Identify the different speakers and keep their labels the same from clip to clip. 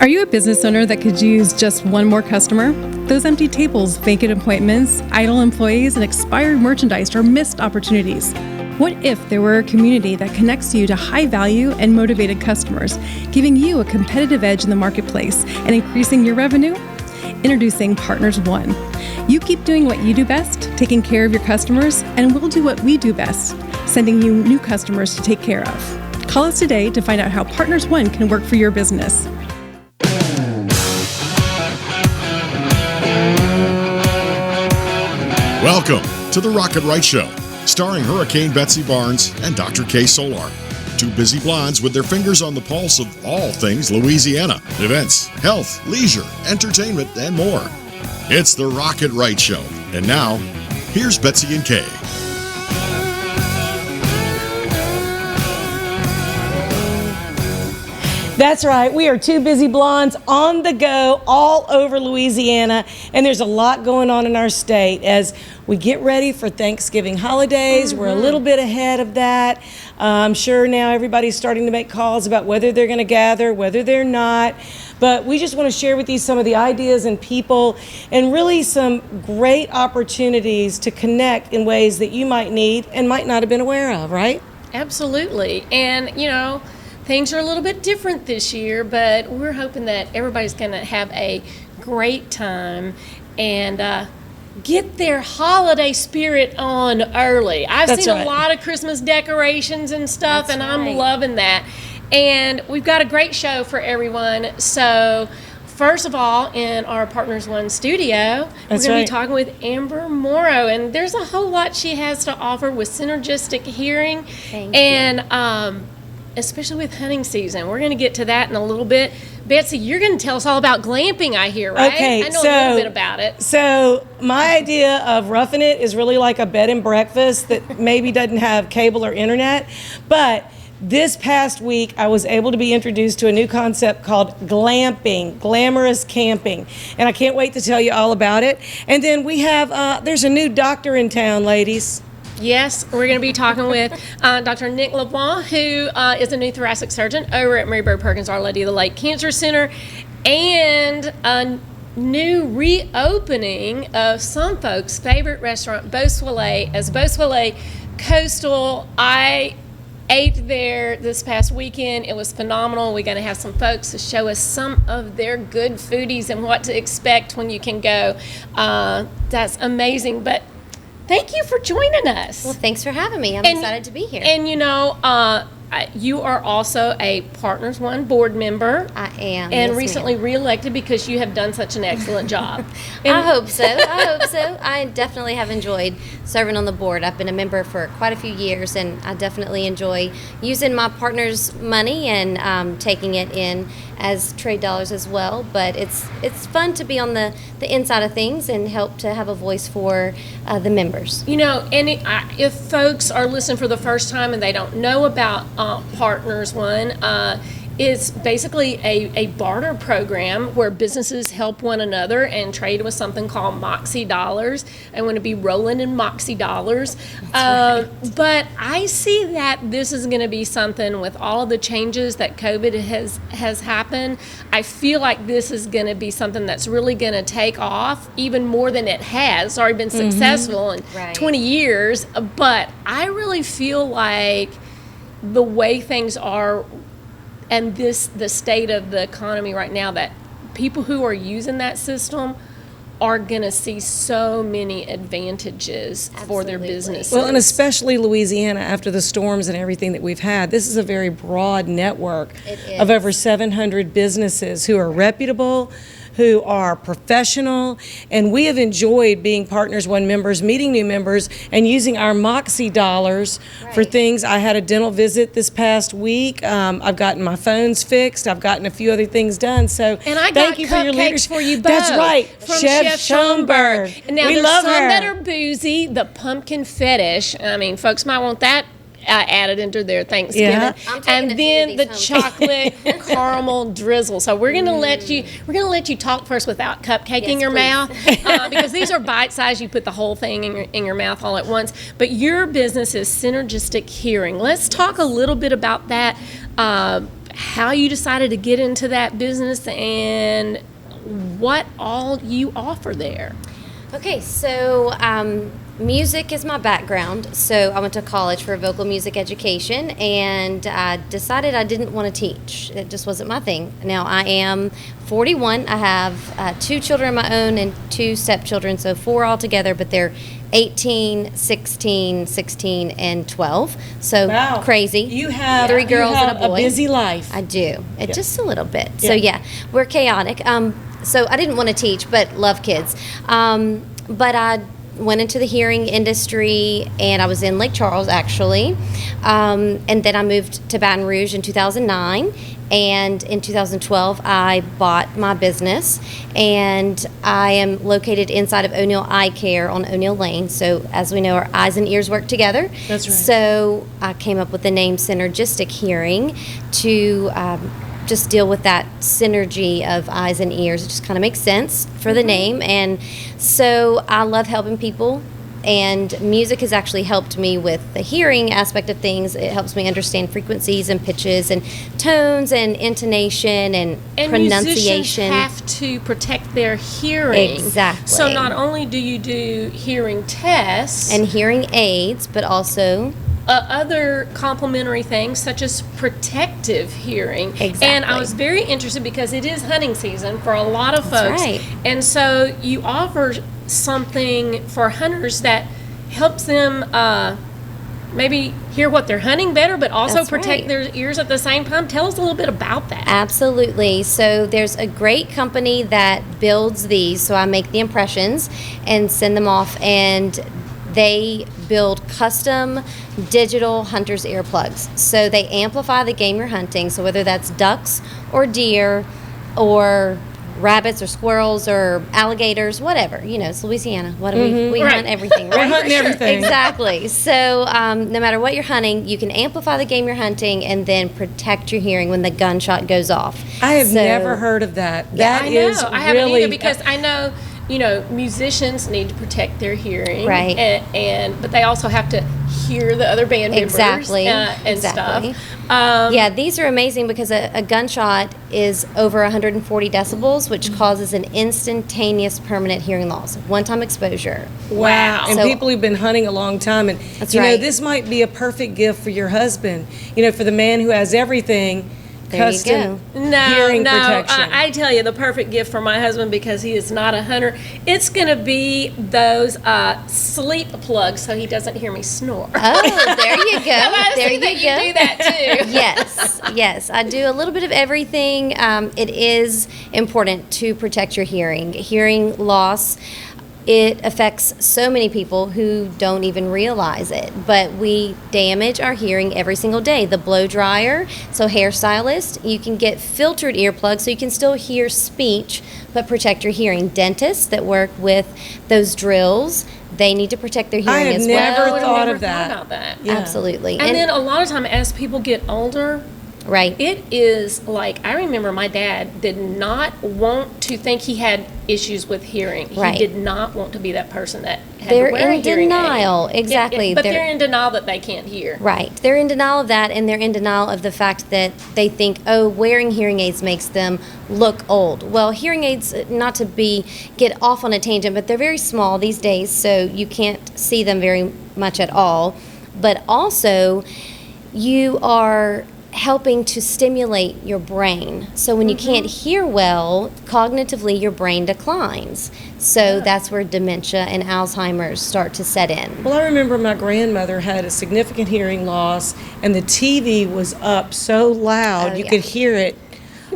Speaker 1: Are you a business owner that could use just one more customer? Those empty tables, vacant appointments, idle employees, and expired merchandise are missed opportunities. What if there were a community that connects you to high-value and motivated customers, giving you a competitive edge in the marketplace and increasing your revenue? Introducing Partners One. You keep doing what you do best, taking care of your customers, and we'll do what we do best, sending you new customers to take care of. Call us today to find out how Partners One can work for your business.
Speaker 2: Welcome to the Rocket Right Show, starring Hurricane Betsy Barnes and Dr. K. Solar. Two busy blondes with their fingers on the pulse of all things Louisiana. Events, health, leisure, entertainment, and more. It's the Rocket Right Show. And now, here's Betsy and Kay.
Speaker 3: That's right. We are two busy blondes on the go all over Louisiana, and there's a lot going on in our state as we get ready for Thanksgiving holidays. We're a little bit ahead of that. I'm sure now everybody's starting to make calls about whether they're going to gather, whether they're not. But we just want to share with you some of the ideas and people and really some great opportunities to connect in ways that you might need and might not have been aware of, right?
Speaker 4: Absolutely. And, you know, things are a little bit different this year, but we're hoping that everybody's going to have a great time and get their holiday spirit on early. I've seen a lot of Christmas decorations and stuff, and I'm loving that. And we've got a great show for everyone. So first of all, in our Partners One studio, we're going to be talking with Amber Moreau, and there's a whole lot she has to offer with Synergistic hearing. Thank you. Especially with hunting season. We're going to get to that in a little bit. Betsy, you're going to tell us all about glamping, I hear, right?
Speaker 3: Okay,
Speaker 4: I know a little bit about it.
Speaker 3: So my idea of roughing it is really like a bed and breakfast that maybe doesn't have cable or internet. But this past week, I was able to be introduced to a new concept called glamping, glamorous camping. And I can't wait to tell you all about it. And then we have, there's a new doctor in town, ladies.
Speaker 4: Yes, we're going to be talking with Dr. Nick LeBlanc, who is a new thoracic surgeon over at Moreau Perkins Our Lady of the Lake Cancer Center, and a new reopening of some folks' favorite restaurant, Beausoleil, as Beausoleil Coastal. I ate there this past weekend. It was phenomenal. We're going to have some folks to show us some of their good foodies and what to expect when you can go. That's amazing. But thank you for joining us.
Speaker 5: Well, thanks for having me. I'm excited to be here.
Speaker 4: And you know, you are also a Partners One board member.
Speaker 5: I am.
Speaker 4: And recently reelected because you have done such an excellent job.
Speaker 5: I hope so. I definitely have enjoyed serving on the board. I've been a member for quite a few years, and I definitely enjoy using my partner's money and taking it in as trade dollars as well. But it's fun to be on the inside of things and help to have a voice for the members.
Speaker 4: You know, and if folks are listening for the first time and they don't know about Partners One, it's basically a barter program where businesses help one another and trade with something called Moxie Dollars. I want to be rolling in Moxie Dollars. But I see that this is going to be something with all of the changes that COVID has happened. I feel like this is going to be something that's really going to take off even more than it has. It's already been successful in 20 years. But I really feel like the way things are and the state of the economy right now, that people who are using that system are going to see so many advantages for their businesses.
Speaker 3: Well, and especially Louisiana after the storms and everything that we've had. This is a very broad network of over 700 businesses who are reputable, who are professional, and we have enjoyed being Partners One members, meeting new members, and using our Moxie dollars for things. I had a dental visit this past week. I've gotten my phones fixed. I've gotten a few other things done. So
Speaker 4: and I
Speaker 3: thank
Speaker 4: got
Speaker 3: you for your leadership.
Speaker 4: For you both.
Speaker 3: That's right,
Speaker 4: from
Speaker 3: Chef Schoenberg.
Speaker 4: And now
Speaker 3: we
Speaker 4: there's
Speaker 3: love
Speaker 4: some
Speaker 3: her.
Speaker 4: that are boozy. The pumpkin fetish. I mean, folks might want that added into their Thanksgiving.
Speaker 3: Yeah.
Speaker 4: And then the chocolate caramel drizzle. So we're gonna let you talk first without cupcaking your mouth, because these are bite size. You put the whole thing in your mouth all at once. But your business is Synergistic Hearing. Let's talk a little bit about that. how you decided to get into that business and what all you offer there.
Speaker 5: Okay, so music is my background. So I went to college for vocal music education, and I decided I didn't want to teach. It just wasn't my thing. Now I am 41. I have 2 children of my own and 2 stepchildren, so 4 altogether, but they're 18, 16, 16, and 12. So
Speaker 3: Wow.
Speaker 5: crazy.
Speaker 3: You have
Speaker 5: 3 girls
Speaker 3: you have
Speaker 5: and a boy.
Speaker 3: a busy life.
Speaker 5: I do. Just a little bit.
Speaker 3: Yeah.
Speaker 5: So yeah, we're chaotic. So I didn't want to teach, but love kids. But I went into the hearing industry, and I was in Lake Charles actually. And then I moved to Baton Rouge in 2009. And in 2012, I bought my business, and I am located inside of O'Neill Eye Care on O'Neill Lane. So as we know, our eyes and ears work together.
Speaker 3: That's right.
Speaker 5: So I came up with the name Synergistic Hearing to just deal with that synergy of eyes and ears. It just kind of makes sense for the name. And so I love helping people, and music has actually helped me with the hearing aspect of things. It helps me understand frequencies and pitches and tones and intonation and pronunciation.
Speaker 4: Musicians have to protect their hearing.
Speaker 5: Exactly.
Speaker 4: So not only do you do hearing tests
Speaker 5: And hearing aids, but also
Speaker 4: other complementary things such as protective hearing.
Speaker 5: Exactly.
Speaker 4: And I was very interested because it is hunting season for a lot of folks.
Speaker 5: right.
Speaker 4: And so you offer something for hunters that helps them maybe hear what they're hunting better, but also
Speaker 5: That's
Speaker 4: protect
Speaker 5: right.
Speaker 4: their ears at the same time. Tell us a little bit about that.
Speaker 5: Absolutely. So there's a great company that builds these. So I make the impressions and send them off, and they build custom digital hunter's earplugs. So they amplify the game you're hunting. So whether that's ducks or deer or rabbits or squirrels or alligators, whatever, it's Louisiana. What do we
Speaker 4: Right.
Speaker 5: hunt everything, right?
Speaker 3: We're hunting everything.
Speaker 5: Exactly. So no matter what you're hunting, you can amplify the game you're hunting and then protect your hearing when the gunshot goes off.
Speaker 3: I have
Speaker 5: So-
Speaker 3: never heard of that. That
Speaker 4: I
Speaker 3: is
Speaker 4: know. I haven't
Speaker 3: really
Speaker 4: either because I know, musicians need to protect their hearing,
Speaker 5: Right.
Speaker 4: And but they also have to hear the other band members,
Speaker 5: Exactly.
Speaker 4: and
Speaker 5: Exactly.
Speaker 4: stuff.
Speaker 5: Yeah, these are amazing because a gunshot is over 140 decibels, which causes an instantaneous permanent hearing loss, one-time exposure.
Speaker 3: Wow. And
Speaker 5: So-
Speaker 3: people who've been hunting a long time. And,
Speaker 5: That's right.
Speaker 3: this might be a perfect gift for your husband. For the man who has everything,
Speaker 5: There you
Speaker 3: custom
Speaker 4: No,
Speaker 3: hearing
Speaker 4: no.
Speaker 3: protection.
Speaker 4: I tell you, the perfect gift for my husband, because he is not a hunter, it's going to be those sleep plugs so he doesn't hear me snore.
Speaker 5: Oh, there you go.
Speaker 4: I
Speaker 5: There
Speaker 4: see
Speaker 5: you
Speaker 4: that
Speaker 5: go.
Speaker 4: you do that too.
Speaker 5: Yes, I do a little bit of everything. It is important to protect your hearing. Hearing loss, it affects so many people who don't even realize it, but we damage our hearing every single day. The blow dryer, so hairstylist, you can get filtered earplugs so you can still hear speech but protect your hearing. Dentists that work with those drills, they need to protect their
Speaker 3: I
Speaker 5: hearing
Speaker 3: have
Speaker 5: as
Speaker 3: never
Speaker 5: well.
Speaker 4: I've
Speaker 3: thought
Speaker 4: never
Speaker 3: of that.
Speaker 4: about that.
Speaker 3: Yeah.
Speaker 5: Absolutely.
Speaker 4: And then a lot of time, as people get older,
Speaker 5: right.
Speaker 4: it is like, I remember my dad did not want to think he had issues with hearing.
Speaker 5: Right.
Speaker 4: He did not want to be that person that had
Speaker 5: They're
Speaker 4: to wear a
Speaker 5: in
Speaker 4: hearing aid.
Speaker 5: denial. Exactly.
Speaker 4: But
Speaker 5: They're-
Speaker 4: they're in denial that they can't hear.
Speaker 5: Right. They're in denial of that, and they're in denial of the fact that they think, oh, wearing hearing aids makes them look old. Well, hearing aids, not to get off on a tangent, but they're very small these days, so you can't see them very much at all. But also, you are helping to stimulate your brain. So when you can't hear well, cognitively your brain declines. So that's where dementia and Alzheimer's start to set in.
Speaker 3: Well, I remember my grandmother had a significant hearing loss, and the TV was up so loud
Speaker 5: Oh,
Speaker 3: you
Speaker 5: yeah.
Speaker 3: could hear it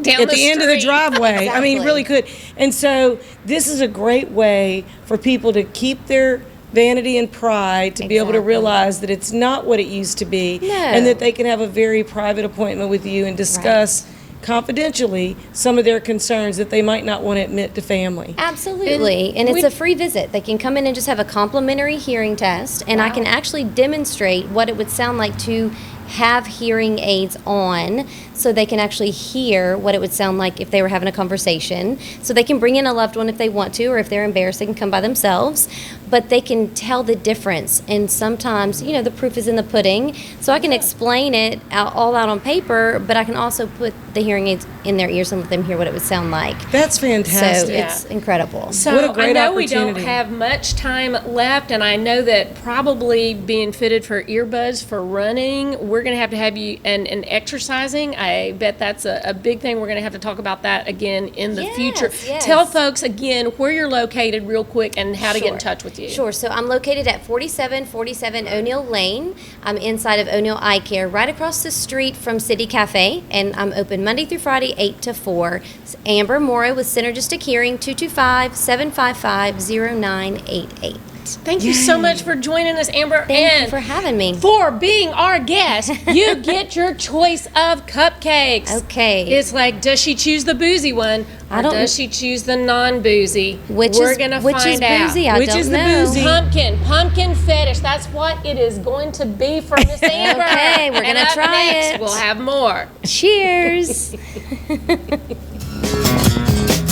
Speaker 4: Down
Speaker 3: at the end of the
Speaker 4: street.
Speaker 3: driveway. I mean,
Speaker 5: Exactly.
Speaker 3: really could. And so this is a great way for people to keep their vanity and pride, to be able to
Speaker 5: Exactly.
Speaker 3: realize that it's not what it used to be,
Speaker 5: No.
Speaker 3: and that they can have a very private appointment with you and discuss confidentially some of their concerns that they might not want to admit to family.
Speaker 5: Absolutely. And it's a free visit. They can come in and just have a complimentary hearing test, and I can actually demonstrate what it would sound like to have hearing aids on, so they can actually hear what it would sound like if they were having a conversation. So they can bring in a loved one if they want to, or if they're embarrassed, they can come by themselves. but they can tell the difference. And sometimes, the proof is in the pudding. So I can explain it all out on paper, but I can also put the hearing aids in their ears and let them hear what it would sound like.
Speaker 3: That's fantastic.
Speaker 5: So it's incredible.
Speaker 4: So
Speaker 3: What a great
Speaker 4: I know we
Speaker 3: opportunity.
Speaker 4: don't have much time left, and I know that probably being fitted for earbuds for running, we're going to have you, and exercising, I bet that's a big thing. We're going to have to talk about that again in the future.
Speaker 5: Yes.
Speaker 4: Tell folks again where you're located real quick and how to get in
Speaker 5: Sure.
Speaker 4: touch with you.
Speaker 5: Sure. So I'm located at 4747 O'Neill Lane. I'm inside of O'Neill Eye Care, right across the street from City Cafe, and I'm open Monday through Friday, 8 to 4. It's Amber Moreau with Synergistic Hearing, 225-755-0988.
Speaker 4: Thank you so much for joining us, Amber.
Speaker 5: Thank you for having me.
Speaker 4: For being our guest, you get your choice of cupcakes.
Speaker 5: Okay.
Speaker 4: It's like, does she choose the boozy one, or does she choose the non-boozy? We're gonna find
Speaker 5: is
Speaker 4: out.
Speaker 5: boozy? I
Speaker 3: Which
Speaker 5: don't
Speaker 3: is the
Speaker 5: know.
Speaker 3: boozy?
Speaker 4: Pumpkin fetish. That's what it is going to be for Miss Amber.
Speaker 5: Okay, we're gonna
Speaker 4: And up
Speaker 5: try
Speaker 4: next,
Speaker 5: it.
Speaker 4: We'll have more.
Speaker 5: Cheers.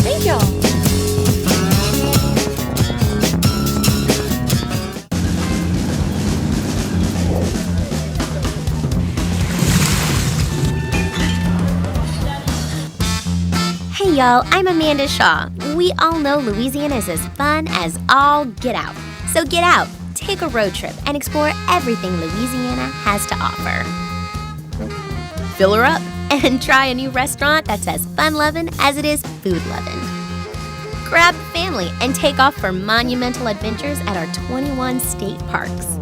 Speaker 5: Thank y'all.
Speaker 6: Hey y'all, I'm Amanda Shaw. We all know Louisiana is as fun as all get out. So get out, take a road trip, and explore everything Louisiana has to offer. Fill her up and try a new restaurant that's as fun-loving as it is food-loving. Grab the family and take off for monumental adventures at our 21 state parks.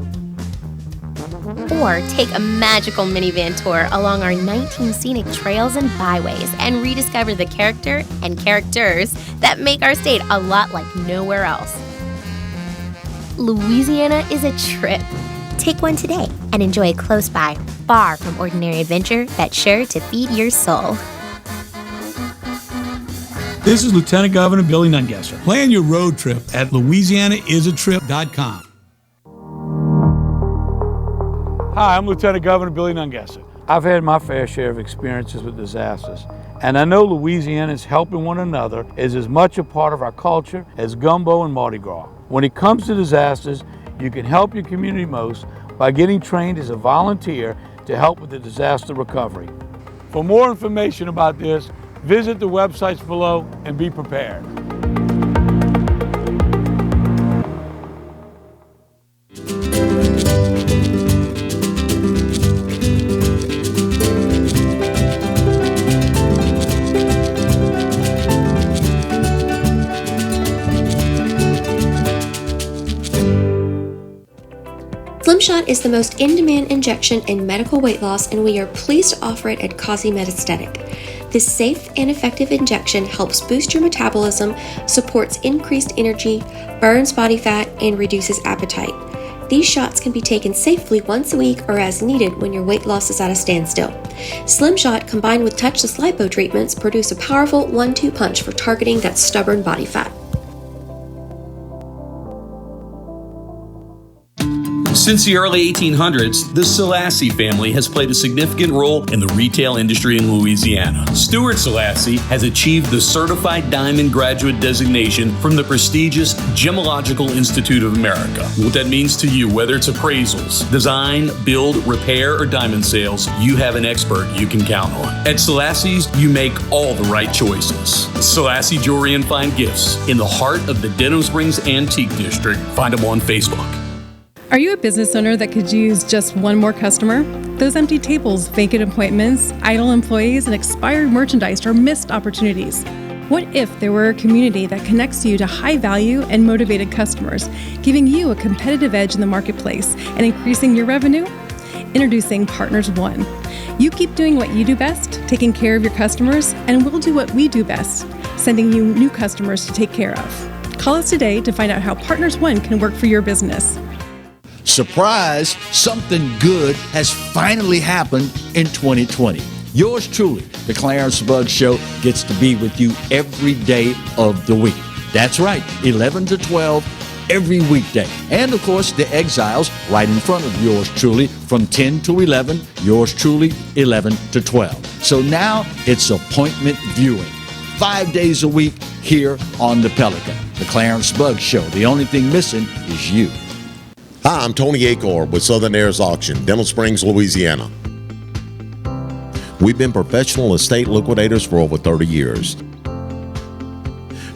Speaker 6: Or take a magical minivan tour along our 19 scenic trails and byways and rediscover the character and characters that make our state a lot like nowhere else. Louisiana is a trip. Take one today and enjoy a close by, far from ordinary adventure that's sure to feed your soul.
Speaker 7: This is Lieutenant Governor Billy Nungesser. Plan your road trip at LouisianaIsATrip.com. Hi, I'm Lieutenant Governor Billy Nungesser. I've had my fair share of experiences with disasters, and I know Louisiana's helping one another is as much a part of our culture as gumbo and Mardi Gras. When it comes to disasters, you can help your community most by getting trained as a volunteer to help with the disaster recovery. For more information about this, visit the websites below and be prepared.
Speaker 8: Slimshot is the most in-demand injection in medical weight loss, and we are pleased to offer it at Causey Metastatic. This safe and effective injection helps boost your metabolism, supports increased energy, burns body fat, and reduces appetite. These shots can be taken safely once a week or as needed when your weight loss is at a standstill. Slimshot combined with touchless lipo treatments produce a powerful 1-2 punch for targeting that stubborn body fat.
Speaker 9: Since the early 1800s, the Selassie family has played a significant role in the retail industry in Louisiana. Stuart Selassie has achieved the Certified Diamond Graduate designation from the prestigious Gemological Institute of America. What that means to you, whether it's appraisals, design, build, repair, or diamond sales, you have an expert you can count on. At Selassie's, you make all the right choices. Selassie Jewelry and Fine Gifts in the heart of the Denham Springs Antique District. Find them on Facebook.
Speaker 1: Are you a business owner that could use just one more customer? Those empty tables, vacant appointments, idle employees, and expired merchandise are missed opportunities. What if there were a community that connects you to high-value and motivated customers, giving you a competitive edge in the marketplace and increasing your revenue? Introducing Partners One. You keep doing what you do best, taking care of your customers, and we'll do what we do best, sending you new customers to take care of. Call us today to find out how Partners One can work for your business.
Speaker 10: Surprise, something good has finally happened in 2020. Yours truly, the Clarence Bugg Show, gets to be with you every day of the week. That's right, 11 to 12 every weekday. And of course, the Exiles right in front of yours truly from 10 to 11, yours truly 11 to 12. So now it's appointment viewing. 5 days a week, here on the Pelican. The Clarence Buggs Show. The only thing missing is you.
Speaker 11: Hi, I'm Tony Acor with Southern Heirs Auction, Dental Springs, Louisiana. We've been professional estate liquidators for over 30 years.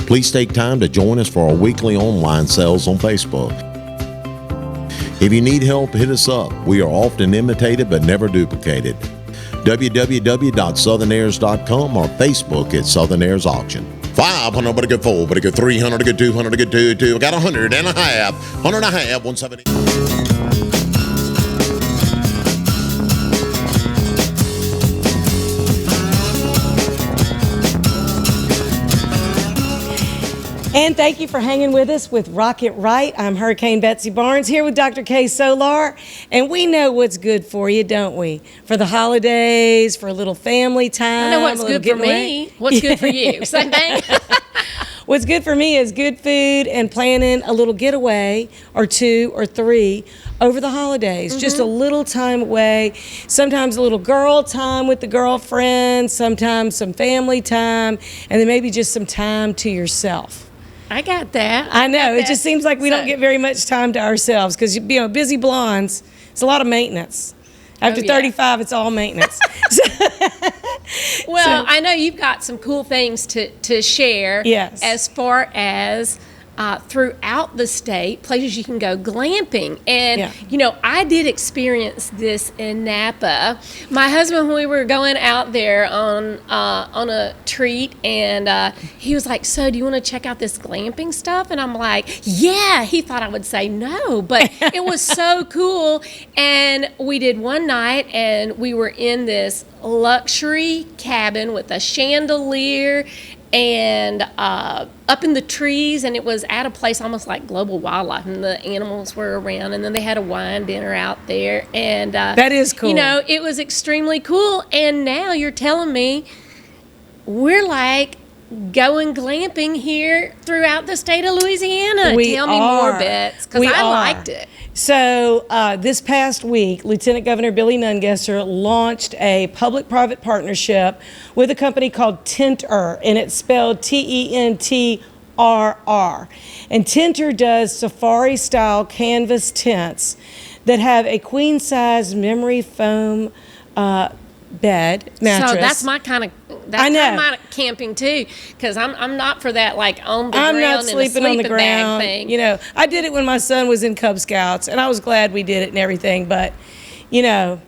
Speaker 11: Please take time to join us for our weekly online sales on Facebook. If you need help, hit us up. We are often imitated but never duplicated. www.southernheirs.com or Facebook at Southern Heirs Auction. 500, but a good 4, but a good 300, a good 200, a good 2. I got 100 and a half, 100 and a half, 170.
Speaker 3: And thank you for hanging with us with Rocket Right. I'm Hurricane Betsy Barnes here with Dr. K. Solar. And we know what's good for you, don't we? For the holidays, for a little family time.
Speaker 4: I know what's good for me. What's good for you? Same thing.
Speaker 3: What's good for me is good food and planning a little getaway or 2 or 3 over the holidays. Just a little time away. Sometimes a little girl time with the girlfriend, sometimes some family time, and then maybe just some time to yourself.
Speaker 4: I got that.
Speaker 3: I know. It just seems like we don't get very much time to ourselves because, you know, busy blondes, it's a lot of maintenance. After 35, it's all maintenance.
Speaker 4: Well, I know you've got some cool things to share.
Speaker 3: Yes.
Speaker 4: As far as throughout the state, places you can go glamping. And, you know, I did experience this in Napa. My husband, when we were going out there on a treat, and he was like, so do you want to check out this glamping stuff? And I'm like, yeah. He thought I would say no, but it was so cool. And we did one night, and we were in this luxury cabin with a chandelier and up in the trees, and it was at a place almost like Global Wildlife, and the animals were around, and then they had a wine dinner out there, and
Speaker 3: that is cool.
Speaker 4: You know, it was extremely cool. And now you're telling me we're like going glamping here throughout the state of Louisiana. Tell me more, Bets, because I liked it.
Speaker 3: So this past week, Lieutenant Governor Billy Nungesser launched a public-private partnership with a company called Tenter, and it's spelled Tentrr. And Tenter does safari-style canvas tents that have a queen-size memory foam bed mattress.
Speaker 4: So that's my kind of my camping too, because I'm not for that like on the ground.
Speaker 3: I'm not sleeping on the ground
Speaker 4: thing.
Speaker 3: You know, I did it when my son was in Cub Scouts, and I was glad we did it and everything. But you know,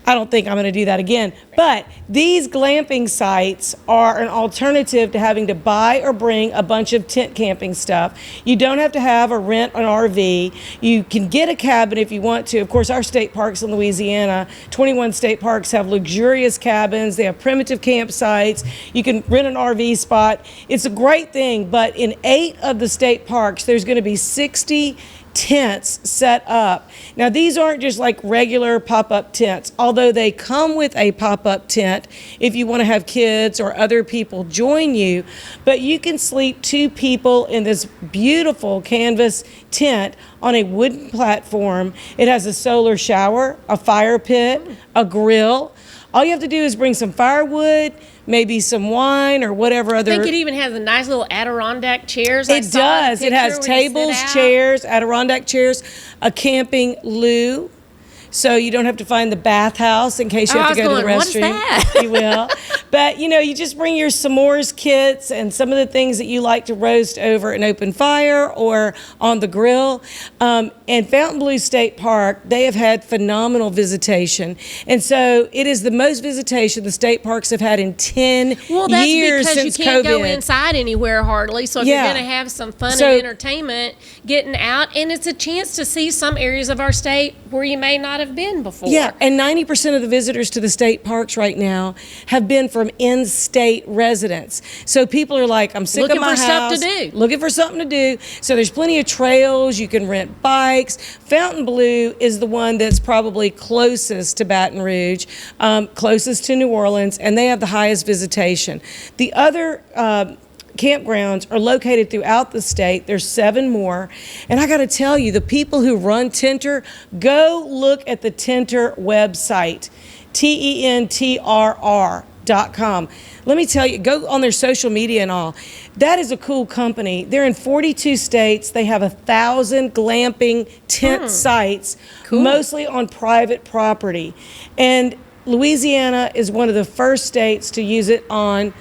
Speaker 3: I don't think I'm going to do that again. But these glamping sites are an alternative to having to buy or bring a bunch of tent camping stuff. You don't have to have or rent an RV. You can get a cabin if you want to. Of course, our state parks in Louisiana, 21 state parks, have luxurious cabins. They have primitive campsites. You can rent an RV spot. It's a great thing. But in 8 of the state parks, there's going to be 60 tents set up. Now, these aren't just like regular pop-up tents, although they come with a pop-up tent if you want to have kids or other people join you. But you can sleep 2 people in this beautiful canvas tent on a wooden platform. It has a solar shower, a fire pit, a grill. All you have to do is bring some firewood, maybe some wine or whatever other.
Speaker 4: I think it even has a nice little Adirondack chairs.
Speaker 3: It does. It has tables, chairs, Adirondack chairs, a camping loo. So you don't have to find the bathhouse in case you have to go to the restroom.
Speaker 4: What is that?
Speaker 3: You will. But, you know, you just bring your s'mores kits and some of the things that you like to roast over an open fire or on the grill. And Fontainebleau State Park, they have had phenomenal visitation. And so it is the most visitation the state parks have had in 10 years since COVID.
Speaker 4: Well, that's because you can't go inside anywhere hardly. So if you're going to have some fun and entertainment, getting out, and it's a chance to see some areas of our state where you may not have been before.
Speaker 3: Yeah, and 90% of the visitors to the state parks right now have been from in-state residents. So people are like, I'm sick of my house. Looking for something to do. So there's plenty of trails. You can rent bikes. Fontainebleau is the one that's probably closest to Baton Rouge, closest to New Orleans, and they have the highest visitation. The other campgrounds are located throughout the state. There's 7 more. And I got to tell you, the people who run Tenter, go look at the Tenter website, Tentrr. glamping.com. Let me tell you, go on their social media and all. That is a cool company. They're in 42 states. They have 1,000 glamping tent sites, mostly on private property. And Louisiana is one of the first states to use it on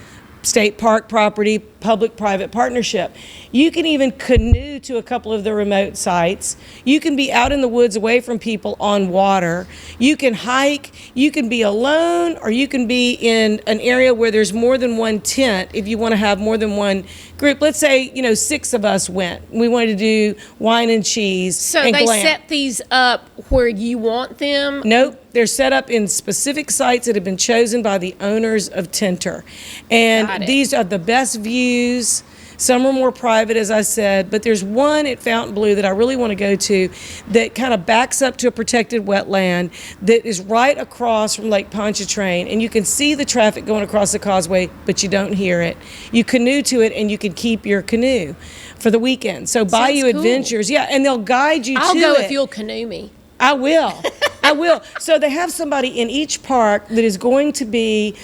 Speaker 3: state park property, public-private partnership. You can even canoe to a couple of the remote sites. You can be out in the woods away from people on water. You can hike. You can be alone, or you can be in an area where there's more than one tent if you want to have more than one group. Let's say, 6 of us went. We wanted to do wine and cheese.
Speaker 4: So
Speaker 3: and
Speaker 4: they
Speaker 3: glamp.
Speaker 4: set these up where you want them?
Speaker 3: Nope. They're set up in specific sites that have been chosen by the owners of Tenter. And these are the best views. Some are more private, as I said, but there's one at Fontainebleau that I really want to go to that kind of backs up to a protected wetland that is right across from Lake Pontchartrain, and you can see the traffic going across the causeway, but you don't hear it. You canoe to it, and you can keep your canoe for the weekend. So Bayou Adventures, and they'll guide you to it.
Speaker 4: I'll go if you'll canoe me.
Speaker 3: I will. I will. So they have somebody in each park that is going to be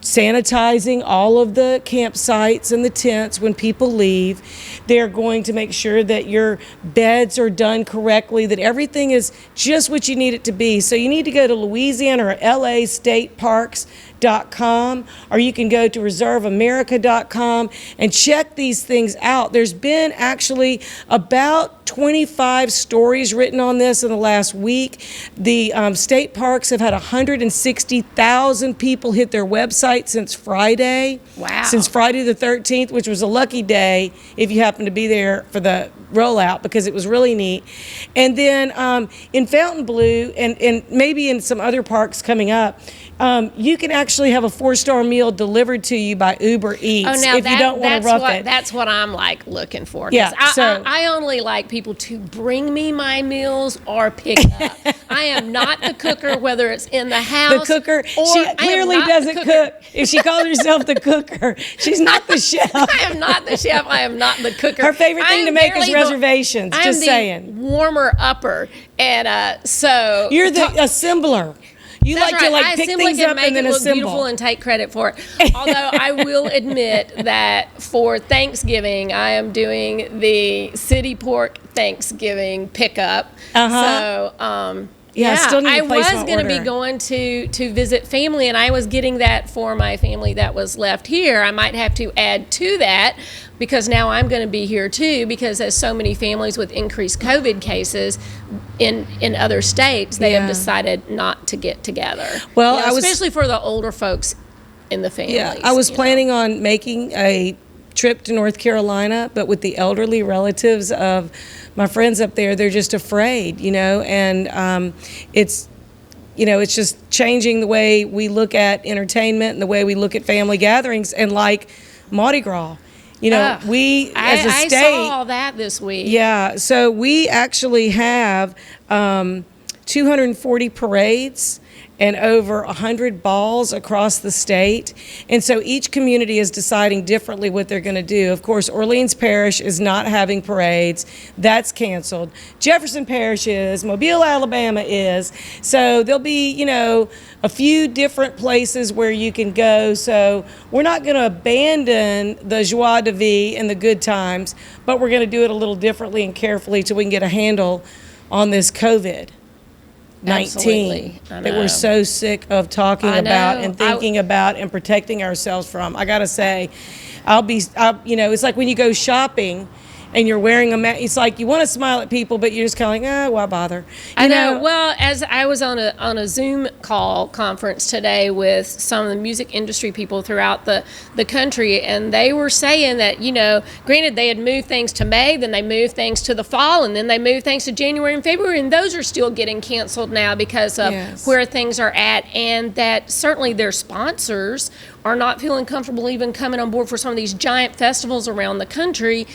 Speaker 3: sanitizing all of the campsites and the tents when people leave. They're going to make sure that your beds are done correctly, that everything is just what you need it to be. So you need to go to Louisiana or LA State Parks.com, or you can go to reserveamerica.com and check these things out. There's been actually about 25 stories written on this in the last week. The state parks have had 160,000 people hit their website since Friday. Wow. Since Friday the 13th, which was a lucky day if you happen to be there for the rollout, because it was really neat. And then in Fontainebleau and maybe in some other parks coming up, you can actually have a 4-star meal delivered to you by Uber Eats if you don't want to rough it.
Speaker 4: That's what I'm looking for.
Speaker 3: Yeah,
Speaker 4: I only like people to bring me my meals or pick up. I am not the cooker, whether it's in the house.
Speaker 3: The cooker. She clearly doesn't cook. If she calls herself the cooker, she's not the chef.
Speaker 4: I am not the chef. I am not the cooker.
Speaker 3: Her favorite thing to make is reservations. Just saying.
Speaker 4: Warmer upper, and so
Speaker 3: you're the assembler. You
Speaker 4: That's
Speaker 3: like
Speaker 4: right.
Speaker 3: to like pick things up and then assemble.
Speaker 4: Beautiful and take credit for it. Although I will admit that for Thanksgiving, I am doing the City Pork Thanksgiving pickup. So
Speaker 3: I still need to place my
Speaker 4: was going to be going to visit family, and I was getting that for my family that was left here. I might have to add to that, because now I'm going to be here too, because as so many families with increased COVID cases in other states, they have decided not to get together.
Speaker 3: Well,
Speaker 4: especially for the older folks in the families.
Speaker 3: Yeah, I was planning on making a trip to North Carolina, but with the elderly relatives of my friends up there, they're just afraid, and it's just changing the way we look at entertainment and the way we look at family gatherings, and like Mardi Gras. We as a state.
Speaker 4: I saw all that this week.
Speaker 3: Yeah, so we actually have 240 parades and over 100 balls across the state. And so each community is deciding differently what they're going to do. Of course, Orleans Parish is not having parades. That's canceled. Jefferson Parish is. Mobile, Alabama is. So there'll be, a few different places where you can go. So we're not going to abandon the joie de vivre and the good times, but we're going to do it a little differently and carefully till we can get a handle on this COVID-19 that we're so sick of talking about and thinking about and protecting ourselves from. I gotta say, it's like when you go shopping and you're wearing a mask. It's like you want to smile at people, but you're just kind of like, why bother?
Speaker 4: I know. Well, as I was on a Zoom call conference today with some of the music industry people throughout the country, and they were saying that, granted they had moved things to May, then they moved things to the fall, and then they moved things to January and February, and those are still getting canceled now because of where things are at, and that certainly their sponsors are not feeling comfortable even coming on board for some of these giant festivals around the country,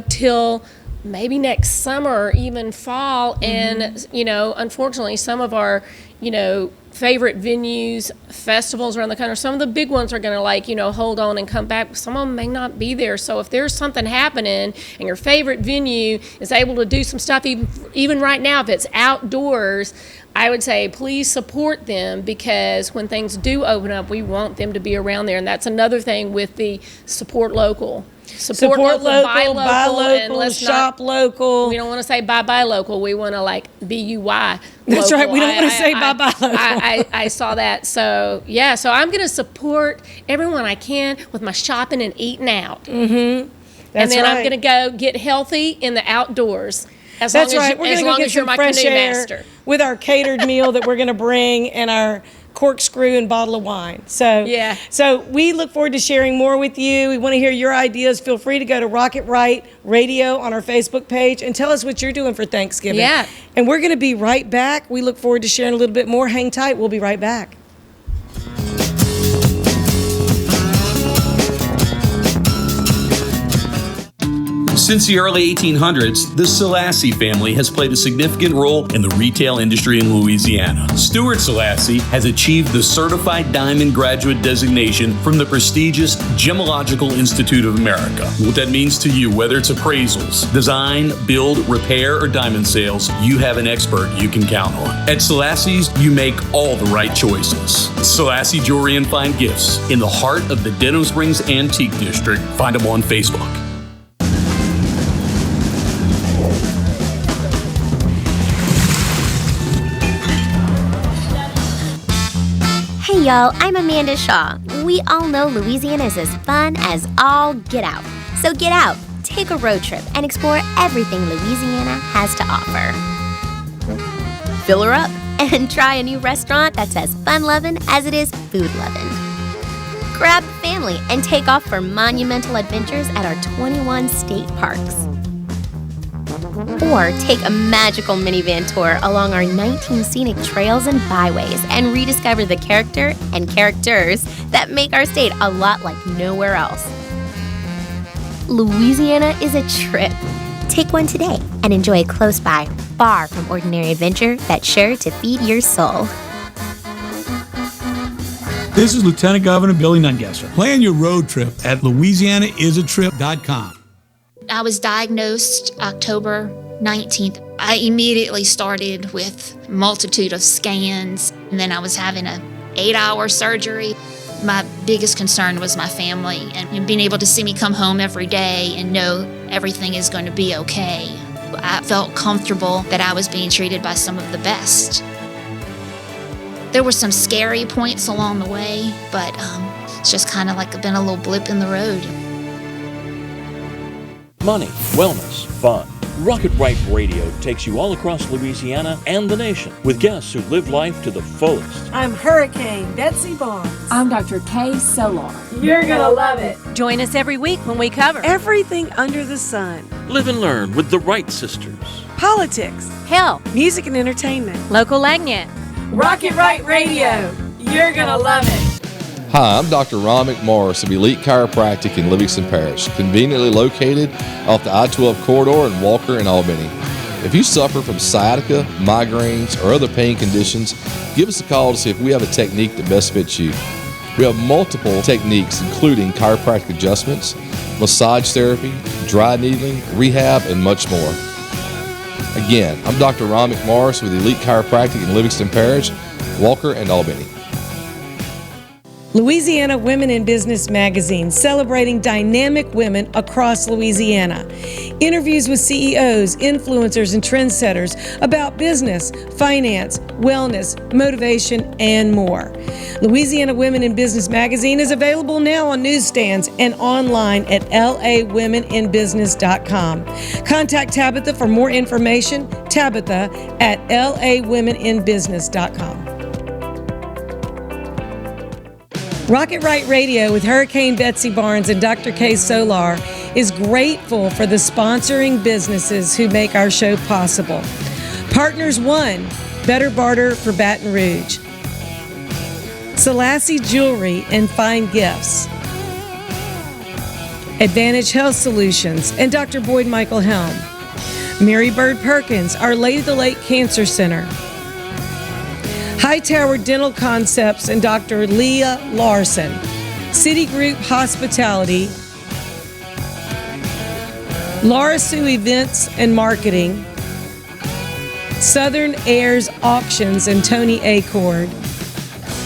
Speaker 4: till maybe next summer or even fall. And, unfortunately, some of our, favorite venues, festivals around the country, some of the big ones are going to hold on and come back. Some of them may not be there. So if there's something happening and your favorite venue is able to do some stuff, even right now, if it's outdoors, I would say please support them, because when things do open up, we want them to be around there. And that's another thing with the support local. Support local, buy local, and let's
Speaker 3: shop local.
Speaker 4: We don't want to say buy local. We want to BUY.
Speaker 3: That's
Speaker 4: local.
Speaker 3: right. We don't want to say buy local.
Speaker 4: I saw that. So yeah. So I'm going to support everyone I can with my shopping and eating out.
Speaker 3: Mm-hmm.
Speaker 4: And then I'm going to go get healthy in the outdoors. As
Speaker 3: That's
Speaker 4: long
Speaker 3: right.
Speaker 4: As,
Speaker 3: We're going to
Speaker 4: as
Speaker 3: go
Speaker 4: long
Speaker 3: get
Speaker 4: as you're
Speaker 3: some
Speaker 4: my
Speaker 3: fresh
Speaker 4: canoe
Speaker 3: air
Speaker 4: master.
Speaker 3: with our catered meal that we're going to bring and our corkscrew and bottle of wine. So
Speaker 4: yeah.
Speaker 3: So we look forward to sharing more with you. We want to hear your ideas. Feel free to go to Rocket Right Radio on our Facebook page and tell us what you're doing for Thanksgiving.
Speaker 4: Yeah.
Speaker 3: And we're going to be right back. We look forward to sharing a little bit more. Hang tight. We'll be right back.
Speaker 9: Since the early 1800s, the Selassie family has played a significant role in the retail industry in Louisiana. Stuart Selassie has achieved the Certified Diamond Graduate designation from the prestigious Gemological Institute of America. What that means to you, whether it's appraisals, design, build, repair, or diamond sales, you have an expert you can count on. At Selassie's, you make all the right choices. Selassie Jewelry and Fine Gifts, in the heart of the Denham Springs Antique District. Find them on Facebook.
Speaker 6: Hey y'all, I'm Amanda Shaw. We all know Louisiana is as fun as all get out. So get out, take a road trip, and explore everything Louisiana has to offer. Fill her up and try a new restaurant that's as fun-loving as it is food-loving. Grab family and take off for monumental adventures at our 21 state parks. Or take a magical minivan tour along our 19 scenic trails and byways and rediscover the character and characters that make our state a lot like nowhere else. Louisiana is a trip. Take one today and enjoy a close by, far from ordinary adventure that's sure to feed your soul.
Speaker 7: This is Lieutenant Governor Billy Nungesser. Plan your road trip at LouisianaIsATrip.com.
Speaker 12: I was diagnosed October 19th. I immediately started with a multitude of scans, and then I was having an 8-hour surgery. My biggest concern was my family and being able to see me come home every day and know everything is going to be okay. I felt comfortable that I was being treated by some of the best. There were some scary points along the way, but it's just kind of like been a little blip in the road.
Speaker 13: Money, wellness, fun. Rocket Right Radio takes you all across Louisiana and the nation with guests who live life to the fullest.
Speaker 3: I'm Hurricane Betsy Barnes.
Speaker 14: I'm Dr. Kay Solar.
Speaker 3: You're going to love it.
Speaker 14: Join us every week when we cover
Speaker 3: everything under the sun.
Speaker 13: Live and learn with the Wright sisters.
Speaker 3: Politics,
Speaker 14: health,
Speaker 3: music and entertainment,
Speaker 14: local agnet.
Speaker 3: Rocket Right Radio. You're going to love it.
Speaker 15: Hi, I'm Dr. Ron McMorris of Elite Chiropractic in Livingston Parish, conveniently located off the I-12 corridor in Walker and Albany. If you suffer from sciatica, migraines, or other pain conditions, give us a call to see if we have a technique that best fits you. We have multiple techniques including chiropractic adjustments, massage therapy, dry needling, rehab, and much more. Again, I'm Dr. Ron McMorris with Elite Chiropractic in Livingston Parish, Walker, and Albany.
Speaker 3: Louisiana Women in Business magazine, celebrating dynamic women across Louisiana. Interviews with CEOs, influencers, and trendsetters about business, finance, wellness, motivation, and more. Louisiana Women in Business magazine is available now on newsstands and online at lawomeninbusiness.com. Contact Tabitha for more information, Tabitha at lawomeninbusiness.com. Rocket Right Radio with Hurricane Betsy Barnes and Dr. Kay Solar is grateful for the sponsoring businesses who make our show possible. Partners One, Better Barter for Baton Rouge. Selassie Jewelry and Fine Gifts. Advantage Health Solutions and Dr. Boyd Michael Helm. Mary Bird Perkins, Our Lady of the Lake Cancer Center. Hightower Dental Concepts and Dr. Leah Larson. Citigroup Hospitality. Laura Sue Events and Marketing. Southern Airs Auctions and Tony Acord,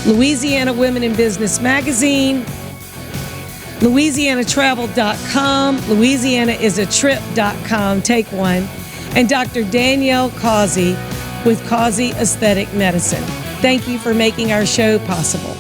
Speaker 3: Louisiana Women in Business Magazine, LouisianaTravel.com, LouisianaIsATrip.com, take one, and Dr. Danielle Causey with Causey Aesthetic Medicine. Thank you for making our show possible.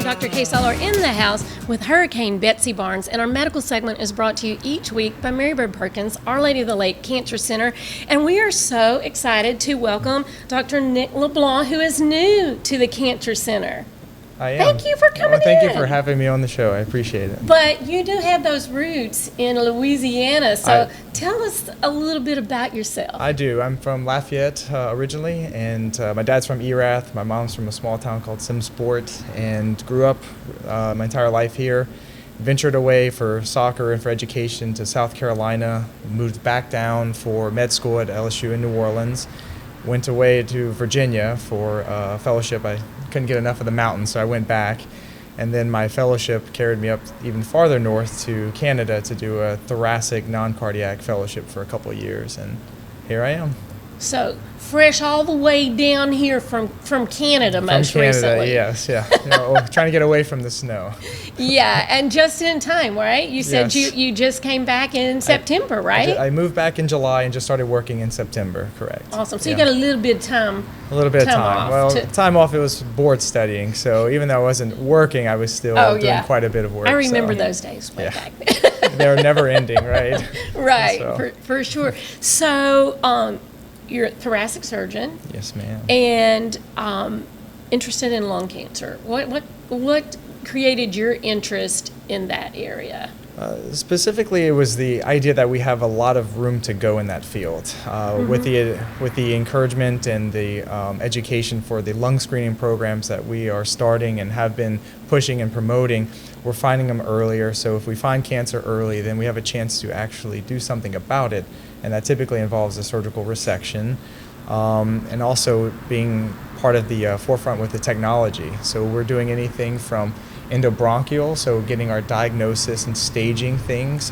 Speaker 4: Dr. Keia Gallien in the house with Hurricane Betsy Barnes, and our medical segment is brought to you each week by Mary Bird Perkins, Our Lady of the Lake Cancer Center, and we are so excited to welcome Dr. Nick LeBlanc, who is new to the Cancer Center.
Speaker 16: I am.
Speaker 4: Thank you for coming
Speaker 16: Thank
Speaker 4: in.
Speaker 16: you for having me on the show. I appreciate it.
Speaker 4: But you do have those roots in Louisiana, so tell us a little bit about yourself.
Speaker 16: I do. I'm from Lafayette originally, and my dad's from Erath. My mom's from a small town called Simsport, and grew up my entire life here. Ventured away for soccer and for education to South Carolina, moved back down for med school at LSU in New Orleans, went away to Virginia for a fellowship. I couldn't get enough of the mountains, so I went back. And then my fellowship carried me up even farther north to Canada to do a thoracic non-cardiac fellowship for a couple of years, and here I am.
Speaker 4: So fresh all the way down here from Canada most recently.
Speaker 16: Yes, yeah. Trying to get away from the snow.
Speaker 4: Yeah, and just in time, right? You said
Speaker 16: Yes.
Speaker 4: you just came back in September, right?
Speaker 16: I moved back in July and just started working in September, correct.
Speaker 4: Awesome. So you got a little bit of time.
Speaker 16: A little bit of time.
Speaker 4: off
Speaker 16: Well,
Speaker 4: to-
Speaker 16: time off, it was board studying, so even though I wasn't working, I was still doing quite a bit of work.
Speaker 4: I remember
Speaker 16: so.
Speaker 4: those days way back then.
Speaker 16: They're never ending, right?
Speaker 4: Right,
Speaker 16: So.
Speaker 4: for sure. So you're a thoracic surgeon.
Speaker 16: Yes, ma'am.
Speaker 4: And interested in lung cancer. What created your interest in that area?
Speaker 16: Specifically, it was the idea that we have a lot of room to go in that field. With the encouragement and the education for the lung screening programs that we are starting and have been pushing and promoting, we're finding them earlier. So if we find cancer early, then we have a chance to actually do something about it, and that typically involves a surgical resection, and also being part of the forefront with the technology. So we're doing anything from endobronchial, so getting our diagnosis and staging things,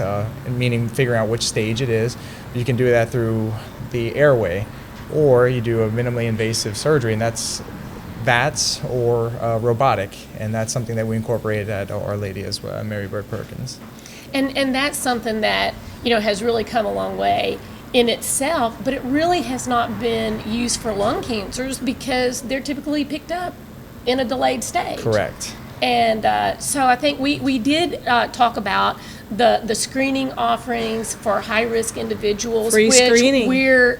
Speaker 16: meaning figuring out which stage it is. You can do that through the airway, or you do a minimally invasive surgery, and that's VATS or robotic, and that's something that we incorporated at Our Lady as well, Mary Bird Perkins.
Speaker 4: And that's something that has really come a long way in itself, but it really has not been used for lung cancers because they're typically picked up in a delayed stage.
Speaker 16: Correct.
Speaker 4: And so I think we did talk about the screening offerings for high-risk individuals.
Speaker 3: Free screening.
Speaker 4: We're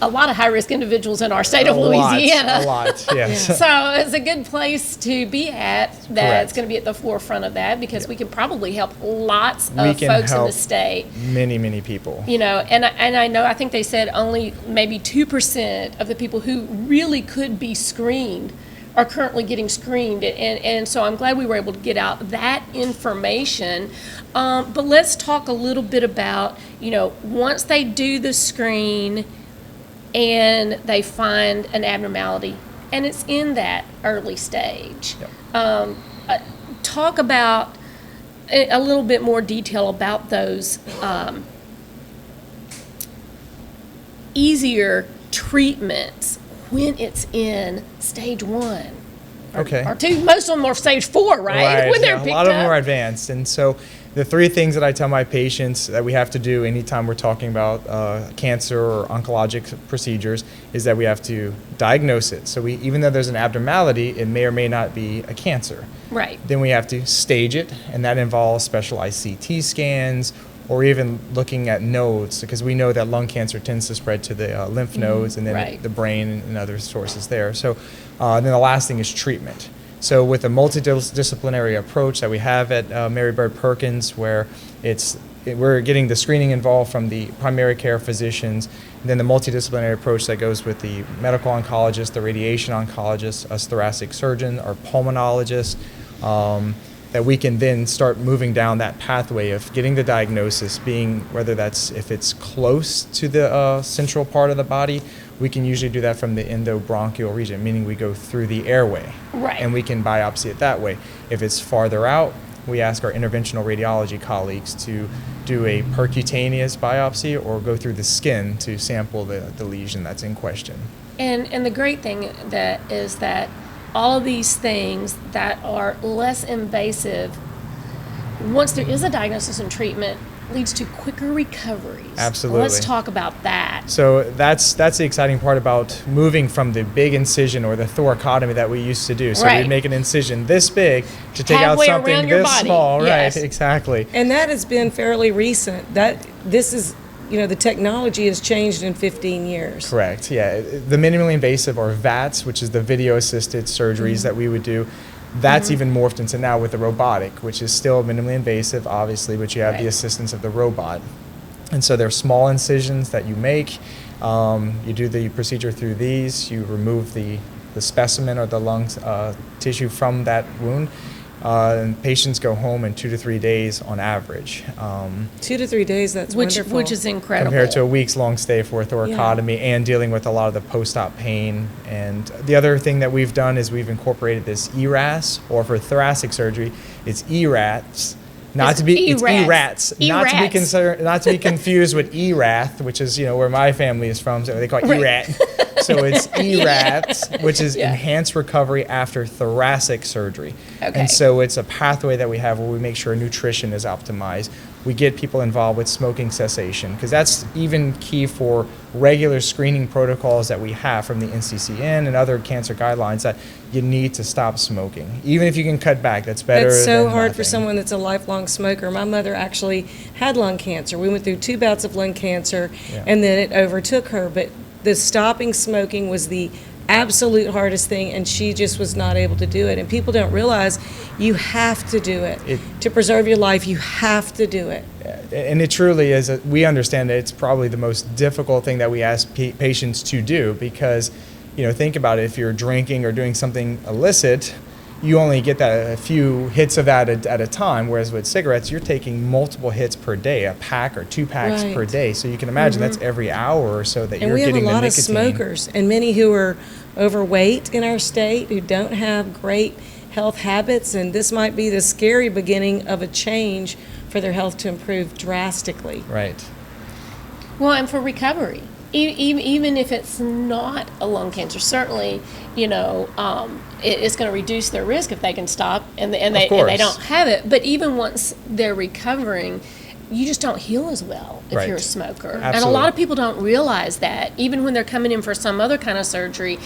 Speaker 4: a lot of high-risk individuals in our state of Louisiana.
Speaker 16: A lot, yes.
Speaker 4: So it's a good place to be at that's
Speaker 16: Correct.
Speaker 4: going to be at the forefront of that because we can probably help lots
Speaker 16: We
Speaker 4: of
Speaker 16: can
Speaker 4: folks in the
Speaker 16: help
Speaker 4: state.
Speaker 16: Many people.
Speaker 4: And I know, I think they said only maybe 2% of the people who really could be screened are currently getting screened, and so I'm glad we were able to get out that information. But let's talk a little bit about, once they do the screen and they find an abnormality, and it's in that early stage.
Speaker 16: Yep.
Speaker 4: Talk about a little bit more detail about those easier treatments when it's in stage 1.
Speaker 16: Okay.
Speaker 4: Or 2, most of them are stage 4, right? When they're
Speaker 16: yeah,
Speaker 4: picked
Speaker 16: a lot of them
Speaker 4: up.
Speaker 16: are advanced, and so the 3 things that I tell my patients that we have to do anytime we're talking about cancer or oncologic procedures is that we have to diagnose it. So even though there's an abnormality, it may or may not be a cancer.
Speaker 4: Right.
Speaker 16: Then we have to stage it, and that involves specialized CT scans or even looking at nodes, because we know that lung cancer tends to spread to the lymph nodes and then
Speaker 4: Right.
Speaker 16: the brain and other sources there. So then the last thing is treatment. So with a multidisciplinary approach that we have at Mary Bird Perkins, where we're getting the screening involved from the primary care physicians, and then the multidisciplinary approach that goes with the medical oncologist, the radiation oncologist, us thoracic surgeon, our pulmonologist, that we can then start moving down that pathway of getting the diagnosis, being whether that's if it's close to the central part of the body we can usually do that from the endobronchial region, meaning we go through the airway.
Speaker 4: Right.
Speaker 16: And we can biopsy it that way. If it's farther out, we ask our interventional radiology colleagues to do a percutaneous biopsy or go through the skin to sample the lesion that's in question.
Speaker 4: And the great thing that is that all of these things that are less invasive, once there is a diagnosis and treatment, leads to quicker recoveries.
Speaker 16: Absolutely.
Speaker 4: Let's talk about that.
Speaker 16: So that's the exciting part about moving from the big incision or the thoracotomy that we used to do. So
Speaker 4: Right.
Speaker 16: we'd make an incision this big to take
Speaker 4: Halfway
Speaker 16: out something
Speaker 4: around your
Speaker 16: this
Speaker 4: body.
Speaker 16: small.
Speaker 4: Yes.
Speaker 16: Right, exactly.
Speaker 3: And that has been fairly recent. This is, the technology has changed in 15 years.
Speaker 16: Correct, yeah. The minimally invasive or VATS, which is the video-assisted surgeries that we would do, that's even morphed into now with the robotic, which is still minimally invasive, obviously, but you have the assistance of the robot. And so they're small incisions that you make. You do the procedure through these. You remove the specimen or the lung tissue from that wound. And patients go home in 2 to 3 days on average.
Speaker 3: 2 to 3 days, that's wonderful.
Speaker 4: Which is incredible.
Speaker 16: Compared to a week's long stay for a thoracotomy and dealing with a lot of the post-op pain. And the other thing that we've done is we've incorporated this ERAS, or for thoracic surgery, it's ERATS. Not to be confused with ERATH, which is where my family is from, so they call it ERAT. So it's ERATS, which is enhanced recovery after thoracic surgery.
Speaker 4: Okay.
Speaker 16: And so it's a pathway that we have where we make sure nutrition is optimized. We get people involved with smoking cessation, because that's even key for regular screening protocols that we have from the NCCN and other cancer guidelines, that you need to stop smoking. Even if you can cut back, that's better.
Speaker 3: It's so
Speaker 16: than
Speaker 3: hard for
Speaker 16: nothing.
Speaker 3: someone that's a lifelong smoker. My mother actually had lung cancer. We went through 2 bouts of lung cancer, and then it overtook her. But the stopping smoking was the absolute hardest thing, and she just was not able to do it. And people don't realize you have to do it. To preserve your life, you have to do it.
Speaker 16: And it truly is. We understand that it's probably the most difficult thing that we ask patients to do, because, think about it. If you're drinking or doing something illicit, you only get that a few hits of that at a time, whereas with cigarettes, you're taking multiple hits per day, a pack or 2 packs per day. So you can imagine that's every hour or so that you're getting the nicotine.
Speaker 3: And we have a lot of smokers, and many who are overweight in our state, who don't have great health habits, and this might be the scary beginning of a change for their health to improve drastically.
Speaker 16: Right.
Speaker 4: Well, and for recovery, even if it's not a lung cancer, certainly, it's going to reduce their risk if they can stop and they don't have it. But even once they're recovering, you just don't heal as well if you're a smoker.
Speaker 16: Absolutely.
Speaker 4: And a lot of people don't realize that. Even when they're coming in for some other kind of surgery,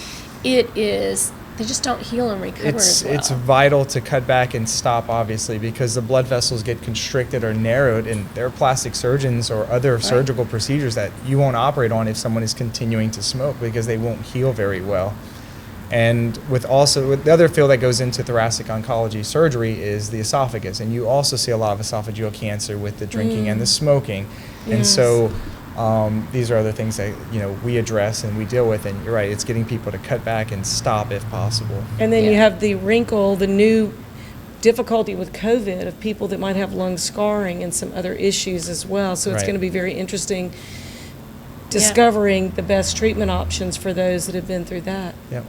Speaker 4: they just don't heal and recover as well.
Speaker 16: It's vital to cut back and stop, obviously, because the blood vessels get constricted or narrowed, and there are plastic surgeons or other surgical procedures that you won't operate on if someone is continuing to smoke, because they won't heal very well. And with the other field that goes into thoracic oncology surgery is the esophagus, and you also see a lot of esophageal cancer with the drinking and the smoking. And so these are other things that we address and we deal with, and you're right, it's getting people to cut back and stop if possible.
Speaker 3: And then you have the new difficulty with COVID of people that might have lung scarring and some other issues as well. So it's going to be very interesting discovering the best treatment options for those that have been through that.
Speaker 16: Yep.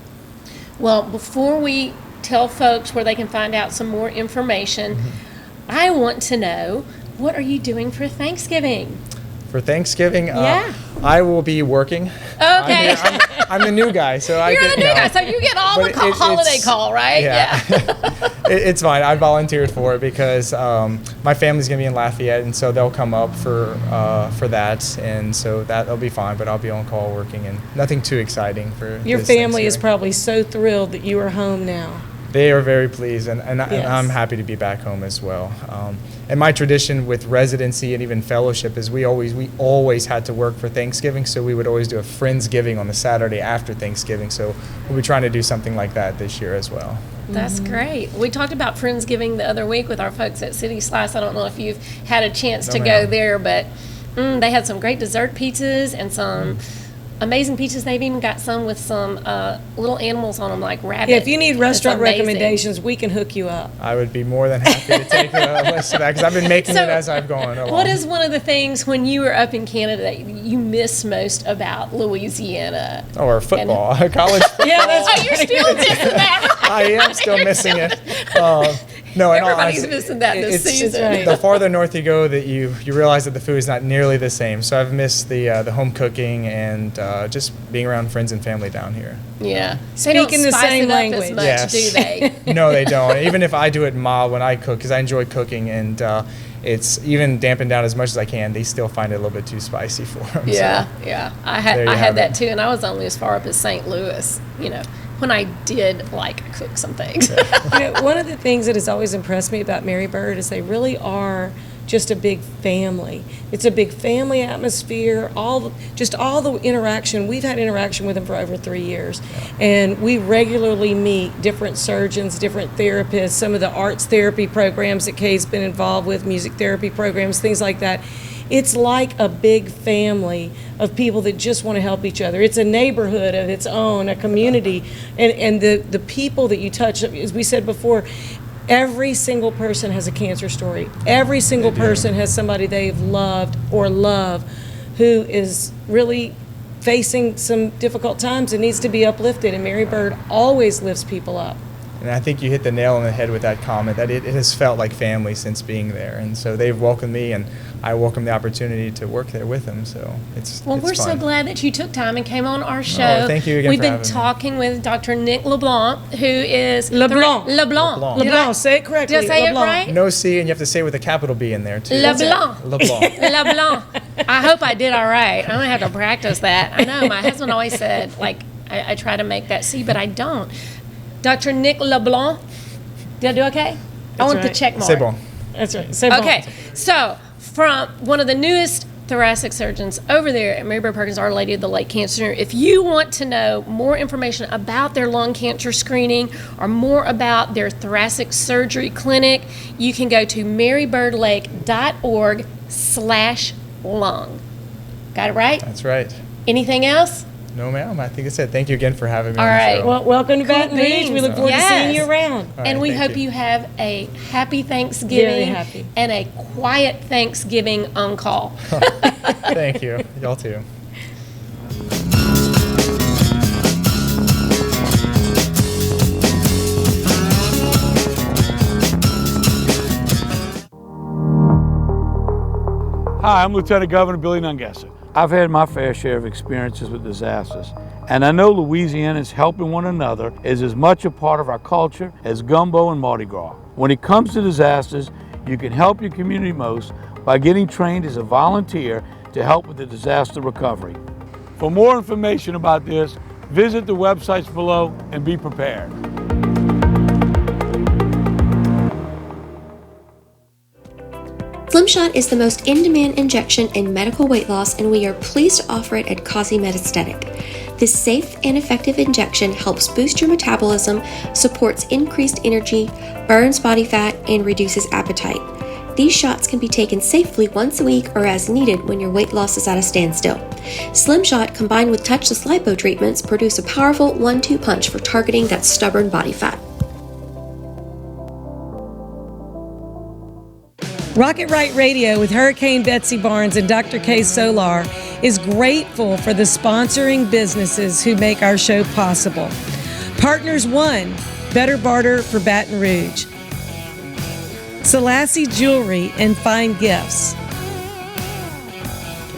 Speaker 4: Well, before we tell folks where they can find out some more information, I want to know, what are you doing for Thanksgiving?
Speaker 16: For Thanksgiving, I will be working.
Speaker 4: Okay.
Speaker 16: I'm the new guy, so
Speaker 4: You're the new guy, so you get all the holiday call, right?
Speaker 16: Yeah. It's fine. I volunteered for it because my family's going to be in Lafayette, and so they'll come up for that, and so that'll be fine, but I'll be on call working, and nothing too exciting for
Speaker 3: Your
Speaker 16: this
Speaker 3: family is
Speaker 16: Thanksgiving.
Speaker 3: probably so thrilled that you are home now.
Speaker 16: They are very pleased, and
Speaker 3: Yes.
Speaker 16: I'm happy to be back home as well. And my tradition with residency and even fellowship is we always had to work for Thanksgiving, so we would always do a Friendsgiving on the Saturday after Thanksgiving. So we'll be trying to do something like that this year as well.
Speaker 4: That's great. We talked about Friendsgiving the other week with our folks at City Slice. I don't know if you've had a chance to go there, but they had some great dessert pizzas and some amazing pizzas. They've even got some with some little animals on them, like rabbit.
Speaker 3: Yeah, if you need restaurant
Speaker 4: It's amazing.
Speaker 3: recommendations, we can hook you up.
Speaker 16: I would be more than happy to take a list of that because I've been making it as I've gone along.
Speaker 4: What is one of the things when you were up in Canada that you miss most about Louisiana?
Speaker 16: Or football, college football.
Speaker 3: Yeah, that's
Speaker 4: Oh, you're still missing that, right?
Speaker 16: I am still missing it. No, in all
Speaker 4: Everybody's
Speaker 16: honesty,
Speaker 4: missing that this
Speaker 16: it's-
Speaker 4: season.
Speaker 16: The farther north you go, that you realize that the food is not nearly the same. So I've missed the home cooking and just being around friends and family down here.
Speaker 4: Yeah.
Speaker 3: Speaking the same language.
Speaker 4: As much,
Speaker 16: Yes.
Speaker 4: do they?
Speaker 16: No, they don't. Even if I do it mild when I cook, because I enjoy cooking, and it's even dampened down as much as I can, they still find it a little bit too spicy for them.
Speaker 4: Yeah, yeah. I
Speaker 16: There you
Speaker 4: had
Speaker 16: have
Speaker 4: that
Speaker 16: it.
Speaker 4: too, and I was only as far up as St. Louis, when I did cook some things.
Speaker 3: One of the things that has always impressed me about Mary Bird is they really are just a big family. It's a big family atmosphere. All the interaction. We've had interaction with them for over 3 years, and we regularly meet different surgeons, different therapists. Some of the arts therapy programs that Kay's been involved with, music therapy programs, things like that. It's like a big family of people that just want to help each other. It's a neighborhood of its own, a community, and the people that you touch, as we said before, every single person has a cancer story. Every single person has somebody they've loved or love who is really facing some difficult times and needs to be uplifted, and Mary Bird always lifts people up.
Speaker 16: And I think you hit the nail on the head with that comment, that it has felt like family since being there. And so they've welcomed me, and I welcome the opportunity to work there with them. So it's
Speaker 4: We're so
Speaker 16: fun.
Speaker 4: glad that you took time and came on our show.
Speaker 16: Oh, thank you again
Speaker 4: We've
Speaker 16: for
Speaker 4: been
Speaker 16: having me.
Speaker 4: talking with Dr. Nick LeBlanc, who is
Speaker 3: LeBlanc.
Speaker 4: LeBlanc.
Speaker 3: LeBlanc, say it correctly.
Speaker 4: Did I say
Speaker 3: LeBlanc.
Speaker 4: it right?
Speaker 16: No C, and you have to say it with a capital B in there, too.
Speaker 4: LeBlanc.
Speaker 16: LeBlanc.
Speaker 4: LeBlanc. I hope I did all right. I'm going to have to practice that. I know, my husband always said, I try to make that C, but I don't. Dr. Nick LeBlanc. Did I do okay? I want the check mark.
Speaker 16: C'est bon.
Speaker 3: That's right. C'est bon.
Speaker 4: Okay, so from one of the newest thoracic surgeons over there at Mary Bird Perkins, Our Lady of the Lake Cancer Center, if you want to know more information about their lung cancer screening or more about their thoracic surgery clinic, you can go to marybirdlake.org/lung. Got it right?
Speaker 16: That's right.
Speaker 4: Anything else?
Speaker 16: No, ma'am. I think it's it. Thank you again for having me
Speaker 4: All
Speaker 16: on the
Speaker 4: right.
Speaker 16: show.
Speaker 3: Well, welcome to Baton Rouge.
Speaker 4: beans.
Speaker 3: We look forward to seeing you around.
Speaker 16: All
Speaker 4: And
Speaker 16: right,
Speaker 4: we
Speaker 16: thank
Speaker 4: hope you have a happy Thanksgiving
Speaker 3: Very happy.
Speaker 4: and a quiet Thanksgiving on call.
Speaker 16: Thank you. Y'all too.
Speaker 7: Hi, I'm Lieutenant Governor Billy Nungesser. I've had my fair share of experiences with disasters, and I know Louisiana's helping one another is as much a part of our culture as gumbo and Mardi Gras. When it comes to disasters, you can help your community most by getting trained as a volunteer to help with the disaster recovery. For more information about this, visit the websites below and be prepared.
Speaker 8: Slim Shot is the most in-demand injection in medical weight loss, and we are pleased to offer it at Causey Metastatic. This safe and effective injection helps boost your metabolism, supports increased energy, burns body fat, and reduces appetite. These shots can be taken safely once a week or as needed when your weight loss is at a standstill. Slim Shot combined with touchless lipo treatments produce a powerful 1-2 punch for targeting that stubborn body fat.
Speaker 3: Rocket Right Radio with Hurricane Betsy Barnes and Dr. K. Solar is grateful for the sponsoring businesses who make our show possible. Partners 1, Better Barter for Baton Rouge. Selassie Jewelry and Fine Gifts.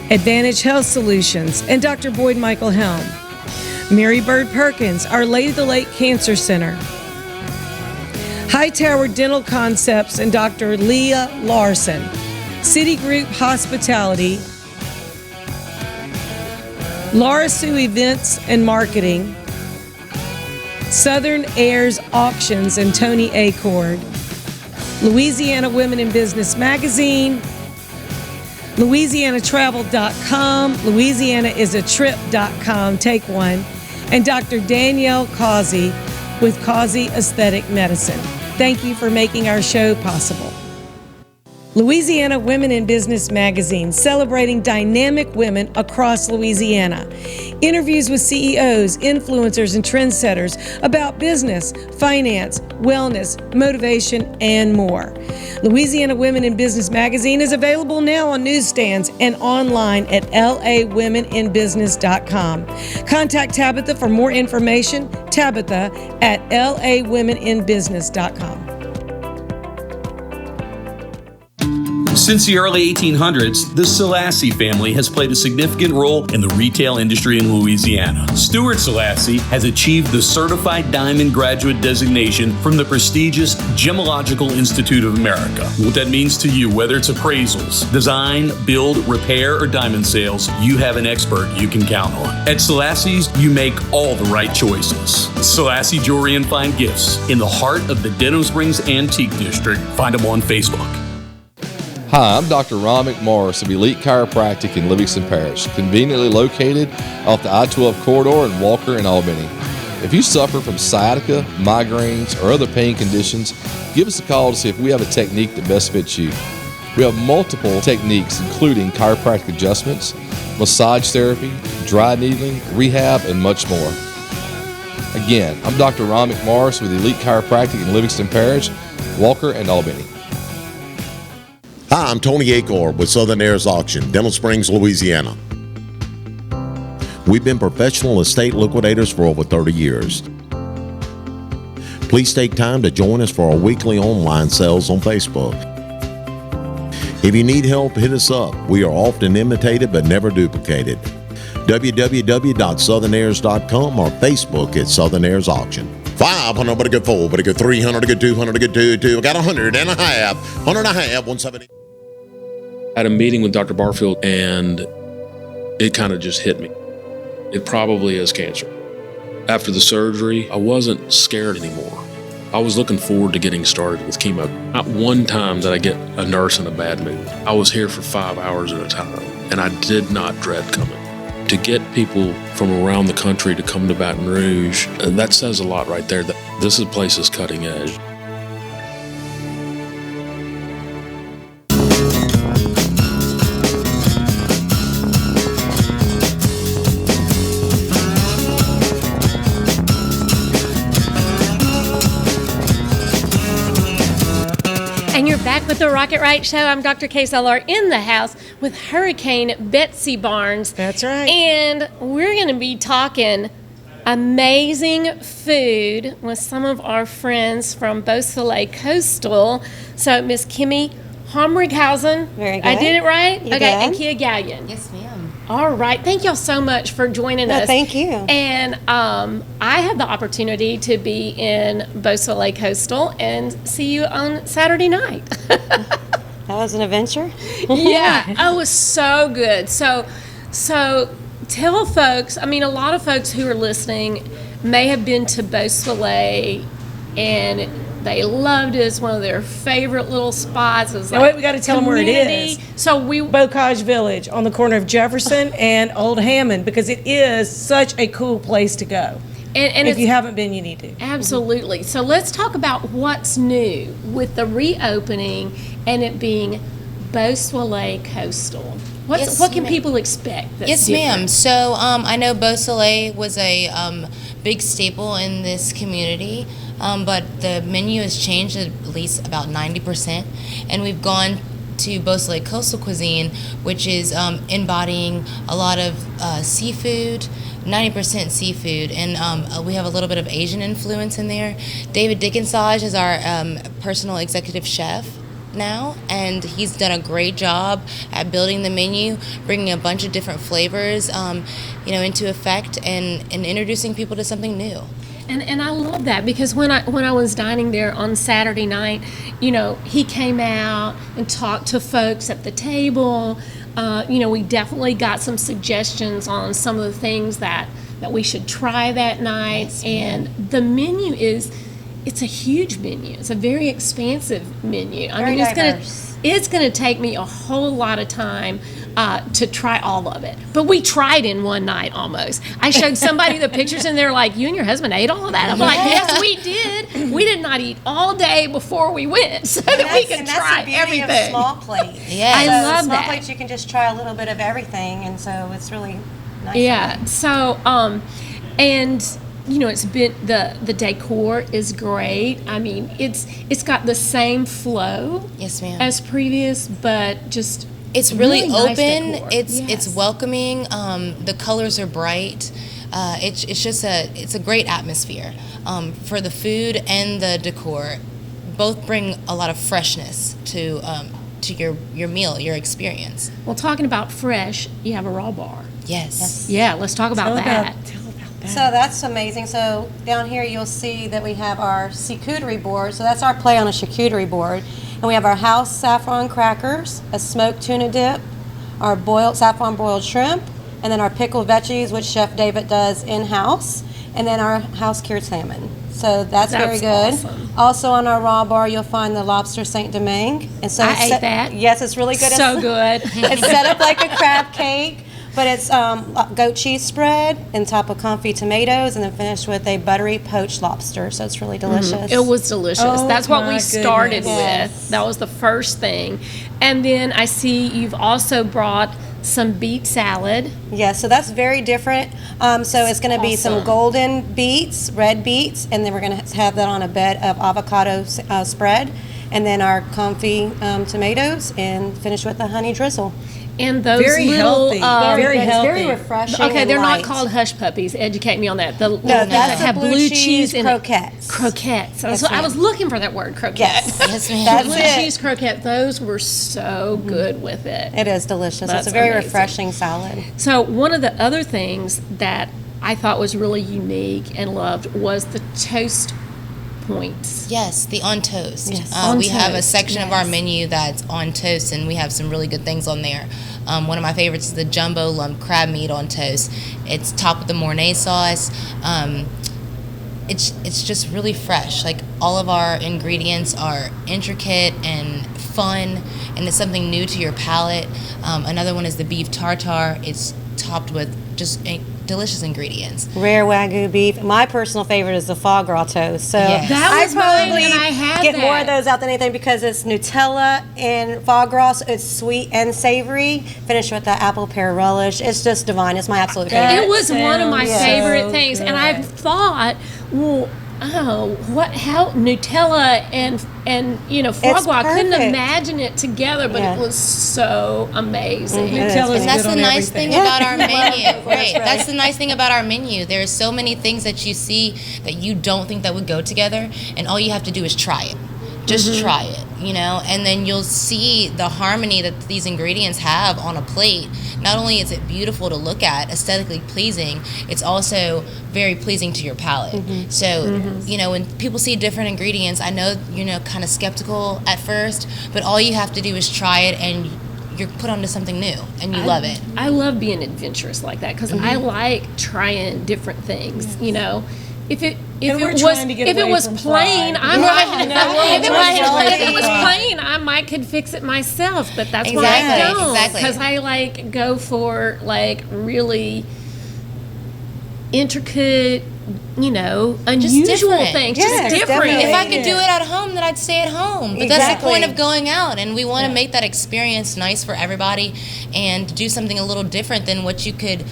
Speaker 3: Advantage Health Solutions and Dr. Boyd Michael Helm. Mary Bird Perkins, Our Lady of the Lake Cancer Center. Hightower Dental Concepts and Dr. Leah Larson. Citigroup Hospitality. Laura Sue Events and Marketing. Southern Airs Auctions and Tony Acord. Louisiana Women in Business Magazine. LouisianaTravel.com. LouisianaIsATrip.com. Take one. And Dr. Danielle Causey with Causey Aesthetic Medicine. Thank you for making our show possible. Louisiana Women in Business magazine, celebrating dynamic women across Louisiana. Interviews with CEOs, influencers, and trendsetters about business, finance, wellness, motivation, and more. Louisiana Women in Business magazine is available now on newsstands and online at lawomeninbusiness.com. Contact Tabitha for more information, Tabitha at lawomeninbusiness.com.
Speaker 9: Since the early 1800s, the Selassie family has played a significant role in the retail industry in Louisiana. Stuart Selassie has achieved the Certified Diamond Graduate designation from the prestigious Gemological Institute of America. What that means to you, whether it's appraisals, design, build, repair, or diamond sales, you have an expert you can count on. At Selassie's, you make all the right choices. Selassie Jewelry and Fine Gifts in the heart of the Denham Springs Antique District. Find them on Facebook.
Speaker 15: Hi, I'm Dr. Ron McMorris of Elite Chiropractic in Livingston Parish, conveniently located off the I-12 corridor in Walker and Albany. If you suffer from sciatica, migraines, or other pain conditions, give us a call to see if we have a technique that best fits you. We have multiple techniques including chiropractic adjustments, massage therapy, dry needling, rehab, and much more. Again, I'm Dr. Ron McMorris with Elite Chiropractic in Livingston Parish, Walker, and Albany.
Speaker 11: Hi, I'm Tony Acor with Southern Heirs Auction, Denham Springs, Louisiana. We've been professional estate liquidators for over 30 years. Please take time to join us for our weekly online sales on Facebook. If you need help, hit us up. We are often imitated but never duplicated. www.southernheirs.com or Facebook at Southern Heirs Auction. 500, but a good 4, but a good 300, a good 200, a good 2. I got 100 and a half, 170.
Speaker 17: I had a meeting with Dr. Barfield and it kind of just hit me. It probably is cancer. After the surgery, I wasn't scared anymore. I was looking forward to getting started with chemo. Not one time did I get a nurse in a bad mood. I was here for 5 hours at a time and I did not dread coming. To get people from around the country to come to Baton Rouge, that says a lot right there. That this place is cutting edge.
Speaker 4: And you're back with the Rocket Right Show. I'm Dr. Kay Solar in the house with Hurricane Betsy Barnes.
Speaker 3: That's right.
Speaker 4: And we're going to be talking amazing food with some of our friends from Beausoleil Coastal. So Miss Kimmy Homrighausen.
Speaker 18: Very good.
Speaker 4: I did it right?
Speaker 18: You
Speaker 4: okay,
Speaker 18: did.
Speaker 4: and Keia Gallien.
Speaker 18: Yes, ma'am.
Speaker 4: All right. Thank y'all so much for joining us.
Speaker 18: Thank you.
Speaker 4: And I had the opportunity to be in Beausoleil Coastal and see you on Saturday night.
Speaker 18: That was an adventure.
Speaker 4: Yeah. Oh, it was so good. So tell folks, I mean, a lot of folks who are listening may have been to Beausoleil and they loved it. It's one of their favorite little spots. It's
Speaker 3: Now,
Speaker 4: like
Speaker 3: wait, we got to tell them where it is.
Speaker 4: So
Speaker 3: Bocage Village on the corner of Jefferson and Old Hammond, because it is such a cool place to go.
Speaker 4: And
Speaker 3: if you haven't been, you need to.
Speaker 4: Absolutely. So let's talk about what's new with the reopening and it being Beausoleil Coastal. What can people expect? That's
Speaker 19: Yes,
Speaker 4: different?
Speaker 19: ma'am. So I know Beausoleil was a big staple in this community, but the menu has changed at least about 90%, and we've gone to Beausoleil Coastal Cuisine, which is embodying a lot of seafood, 90% seafood, and we have a little bit of Asian influence in there. David Dickinsage is our personal executive chef now, and he's done a great job at building the menu, bringing a bunch of different flavors into effect, and introducing people to something new.
Speaker 4: And I love that, because when I was dining there on Saturday night, he came out and talked to folks at the table. We definitely got some suggestions on some of the things that we should try that night. Yes, and the menu it's a huge menu. It's a very expansive menu.
Speaker 18: Very diverse.
Speaker 4: It's gonna take me a whole lot of time to try all of it. But we tried in one night almost. I showed somebody the pictures and they're like, "You and your husband ate all of that?" I'm like, "Yes, we did. We did not eat all day before we went so that we could try everything."
Speaker 20: Of small plate.
Speaker 4: Yeah, I love
Speaker 20: small
Speaker 4: that.
Speaker 20: plates, you can just try a little bit of everything, and so it's really nice.
Speaker 4: Yeah. So, and you know, it's been the decor is great. I mean, it's got the same flow,
Speaker 19: yes, ma'am,
Speaker 4: as previous, but just
Speaker 19: it's really
Speaker 4: nice
Speaker 19: open.
Speaker 4: decor.
Speaker 19: It's welcoming. The colors are bright. It's just a great atmosphere. For the food and the decor, both bring a lot of freshness to your meal, your experience.
Speaker 4: Well, talking about fresh, you have a raw bar.
Speaker 19: Yes.
Speaker 4: Yeah, let's talk about that.
Speaker 20: So that's amazing. So down here you'll see that we have our charcuterie board. So that's our play on a charcuterie board. And we have our house saffron crackers, a smoked tuna dip, our saffron boiled shrimp, and then our pickled veggies, which Chef David does in-house, and then our house cured salmon. So that's very good.
Speaker 4: Awesome.
Speaker 20: Also on our raw bar, you'll find the lobster Saint Domingue. And so
Speaker 4: I ate that.
Speaker 20: Yes, it's really good.
Speaker 4: So good.
Speaker 20: It's set up like a crab cake, but it's goat cheese spread on top of confit tomatoes, and then finished with a buttery poached lobster. So it's really delicious.
Speaker 4: It was delicious.
Speaker 20: Oh,
Speaker 4: That's what
Speaker 20: my
Speaker 4: we started
Speaker 20: goodness.
Speaker 4: with. That was the first thing. And then I see you've also brought some beet salad.
Speaker 20: Yeah, so that's very different. So it's going to be some
Speaker 4: Awesome.
Speaker 20: golden beets, red beets, and then we're going to have that on a bed of avocado spread, and then our confit tomatoes, and finish with a honey drizzle.
Speaker 4: And those
Speaker 20: Very
Speaker 4: little,
Speaker 20: healthy. Very
Speaker 4: good.
Speaker 20: healthy. Very refreshing
Speaker 4: Okay,
Speaker 20: and
Speaker 4: they're
Speaker 20: light.
Speaker 4: not called hush puppies. Educate me on that. The
Speaker 20: No,
Speaker 4: little things
Speaker 20: that's
Speaker 4: that have
Speaker 20: the
Speaker 4: blue cheese in
Speaker 20: croquettes.
Speaker 4: it. Croquettes.
Speaker 20: Yes,
Speaker 4: I
Speaker 20: ma'am.
Speaker 4: was looking for that word, croquettes.
Speaker 20: Yes, ma'am.
Speaker 4: The
Speaker 20: That's
Speaker 4: blue
Speaker 20: it.
Speaker 4: cheese croquette. Those were so good with it.
Speaker 20: It is delicious.
Speaker 4: That's
Speaker 20: it's a very
Speaker 4: amazing.
Speaker 20: refreshing salad.
Speaker 4: So one of the other things that I thought was really unique and loved was the toast points.
Speaker 19: Yes, the on toast.
Speaker 4: Yes. On
Speaker 19: We have a
Speaker 4: toast,
Speaker 19: section of our menu that's on toast, and we have some really good things on there. One of my favorites is the jumbo lump crab meat on toast. It's topped with the Mornay sauce. It's just really fresh. Like, all of our ingredients are intricate and fun, and it's something new to your palate. Another one is the beef tartare. It's topped with just delicious ingredients.
Speaker 20: Rare Wagyu beef. My personal favorite is the foie gras toast. So
Speaker 19: Yes.
Speaker 4: That was
Speaker 20: I probably
Speaker 4: mine, and I had
Speaker 20: get more
Speaker 4: that.
Speaker 20: of those out than anything because it's Nutella and foie gras. So it's sweet and savory. Finished with the apple pear relish. It's just divine. It's my absolute favorite.
Speaker 4: It was one of my
Speaker 20: Yeah.
Speaker 4: favorite things, and I thought, well, how Nutella and foie
Speaker 20: It's
Speaker 4: gras. I couldn't
Speaker 20: perfect.
Speaker 4: imagine it together, but
Speaker 20: Yeah.
Speaker 4: it was so amazing.
Speaker 19: And that's the nice thing about our menu. Right.
Speaker 20: right.
Speaker 19: That's the nice thing about our menu. There's so many things that you see that you don't think that would go together, and all you have to do is try it. Just try it, and then you'll see the harmony that these ingredients have on a plate. Not only is it beautiful to look at, aesthetically pleasing, it's also very pleasing to your palate. So, when people see different ingredients, I know you're kind of skeptical at first, but all you have to do is try it, and you're put onto something new, and you love it.
Speaker 4: I love being adventurous like that because I like trying different things. If it was plain, I might. If it was plain, I might could fix it myself. But that's why I don't.
Speaker 19: Exactly.
Speaker 4: Because I go for really intricate, unusual
Speaker 19: different.
Speaker 4: things.
Speaker 20: Yes,
Speaker 4: Just different.
Speaker 20: definitely.
Speaker 19: If I could do it at home, then I'd stay at home. But that's the point of going out, and we want to make that experience nice for everybody and do something a little different than what you could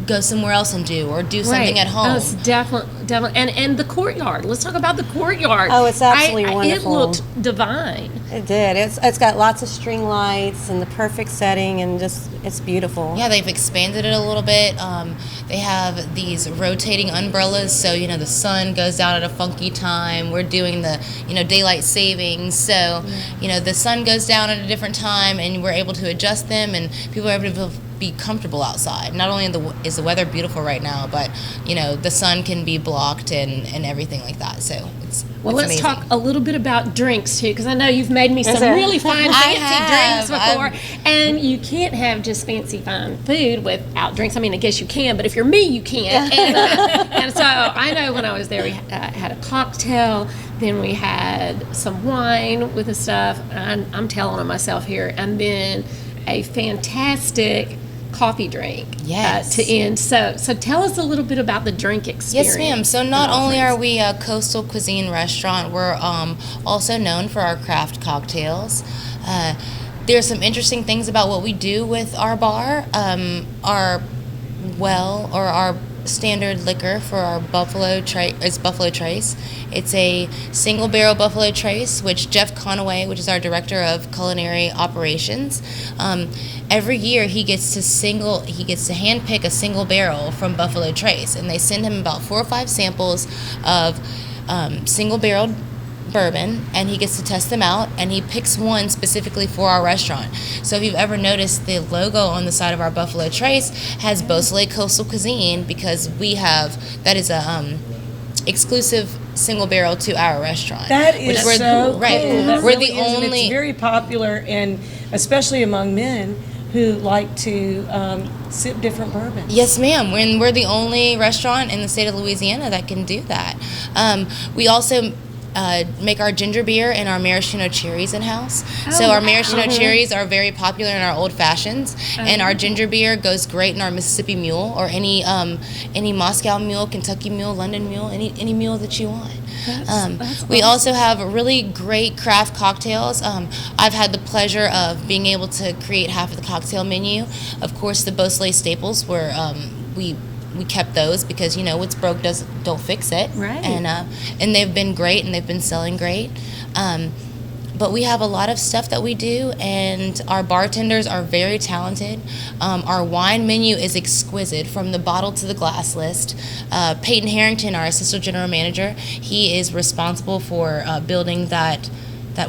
Speaker 19: go somewhere else and do, or do something at home.
Speaker 4: Oh, it's definitely, and the courtyard. Let's talk about the courtyard.
Speaker 20: Oh, it's absolutely wonderful.
Speaker 4: It looked divine.
Speaker 20: It did. It's got lots of string lights and the perfect setting, and just it's beautiful.
Speaker 19: Yeah, they've expanded it a little bit. They have these rotating umbrellas, so the sun goes down at a funky time. We're doing the daylight savings, so the sun goes down at a different time, and we're able to adjust them, and people are able to be comfortable outside. Not only is the weather beautiful right now, but the sun can be blocked and everything like that. So it's
Speaker 4: Let's
Speaker 19: amazing.
Speaker 4: talk a little bit about drinks too, because I know you've made me some really fine, fancy drinks before, and you can't have just fancy, fine food without drinks. I mean, I guess you can, but if you're me, you can't. And so I know when I was there, we had a cocktail, then we had some wine with the stuff. I'm telling on myself here, and then a fantastic coffee drink
Speaker 19: Yes.
Speaker 4: to end. So tell us a little bit about the drink experience.
Speaker 19: Yes, ma'am. So not only are we a coastal cuisine restaurant, we're also known for our craft cocktails. There's some interesting things about what we do with our bar. Our standard liquor for our Buffalo Trace. It's a single barrel Buffalo Trace, which Jeff Conaway, which is our director of culinary operations, every year he gets to handpick a single barrel from Buffalo Trace, and they send him about 4 or 5 samples of single barreled bourbon, and he gets to test them out, and he picks one specifically for our restaurant. So if you've ever noticed, the logo on the side of our Buffalo Trace has Beausoleil Coastal Cuisine, because that is a exclusive single barrel to our restaurant.
Speaker 3: That is so cool. That
Speaker 19: We're
Speaker 3: really
Speaker 19: the
Speaker 3: is, and
Speaker 19: only.
Speaker 3: it's very popular, and especially among men who like to sip different bourbons.
Speaker 19: Yes, ma'am. We're the only restaurant in the state of Louisiana that can do that. We also make our ginger beer and our maraschino cherries in-house. So our maraschino cherries are very popular in our old fashions, and our ginger beer goes great in our Mississippi Mule, or any Moscow Mule, Kentucky Mule, London Mule, any mule that you want. We also have really great craft cocktails. I've had the pleasure of being able to create half of the cocktail menu. Of course, the Beausoleil staples were we kept those because what's broke don't fix it. Right. And they've been great, and they've been selling great. But we have a lot of stuff that we do, and our bartenders are very talented. Our wine menu is exquisite, from the bottle to the glass list. Peyton Harrington, our assistant general manager, he is responsible for building that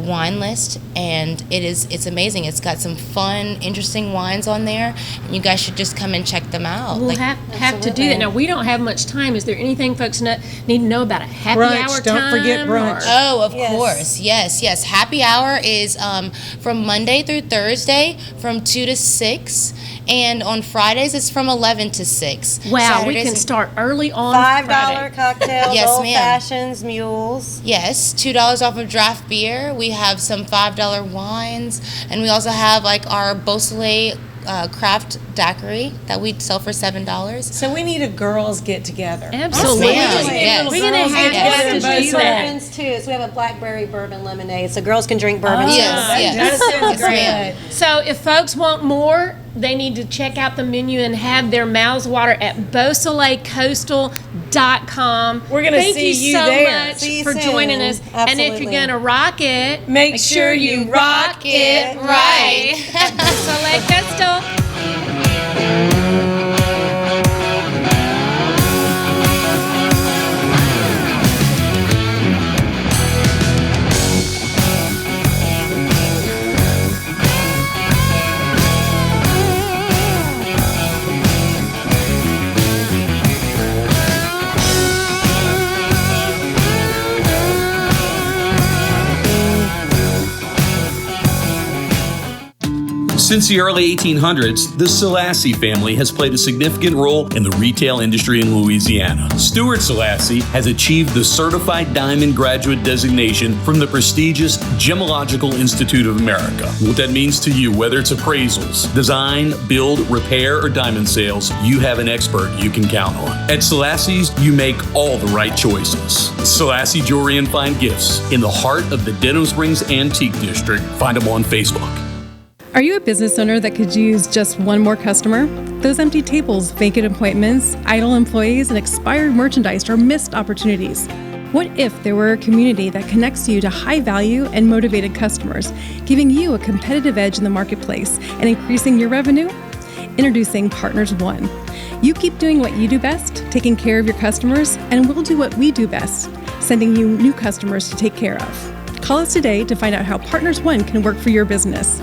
Speaker 19: wine list, and it's amazing. It's got some fun, interesting wines on there, and you guys should just come and check them out.
Speaker 4: We'll have to do that. Now, we don't have much time. Is there anything folks need to know about a happy hour time?
Speaker 3: Don't forget brunch.
Speaker 19: Oh, of course. Yes. Happy hour is from Monday through Thursday from 2 to 6. And on Fridays, it's from 11 to 6.
Speaker 4: Wow,
Speaker 19: Saturdays
Speaker 4: we can start early on
Speaker 20: $5
Speaker 4: Friday.
Speaker 20: cocktails,
Speaker 19: Yes,
Speaker 20: old
Speaker 19: ma'am.
Speaker 20: fashions, mules.
Speaker 19: Yes, $2 off of draft beer. We have some $5 wines, and we also have our Beausoleil craft daiquiri that we sell for $7.
Speaker 3: So we need a girls get together.
Speaker 4: Absolutely.
Speaker 19: Yes.
Speaker 4: We're going to have to do that.
Speaker 20: Bourbons too. So we have a blackberry bourbon lemonade, so girls can drink bourbon.
Speaker 19: Yes.
Speaker 3: That sounds great.
Speaker 4: So if folks want more, they need to check out the menu and have their mouths water at BeausoleilCoastal.com.
Speaker 3: We're going to see you
Speaker 4: so
Speaker 3: there.
Speaker 4: much
Speaker 20: See you
Speaker 4: for
Speaker 20: soon.
Speaker 4: joining us. And if you're going to rock it,
Speaker 3: Make sure you rock it
Speaker 19: right.
Speaker 4: Beausoleil Coastal.
Speaker 9: Since the early 1800s, the Selassie family has played a significant role in the retail industry in Louisiana. Stuart Selassie has achieved the Certified Diamond Graduate designation from the prestigious Gemological Institute of America. What that means to you, whether it's appraisals, design, build, repair, or diamond sales, you have an expert you can count on. At Selassie's, you make all the right choices. Selassie Jewelry and Fine Gifts, in the heart of the Denham Springs Antique District. Find them on Facebook.
Speaker 1: Are you a business owner that could use just one more customer? Those empty tables, vacant appointments, idle employees, and expired merchandise are missed opportunities. What if there were a community that connects you to high-value and motivated customers, giving you a competitive edge in the marketplace and increasing your revenue? Introducing Partners One. You keep doing what you do best, taking care of your customers, and we'll do what we do best, sending you new customers to take care of. Call us today to find out how Partners One can work for your business.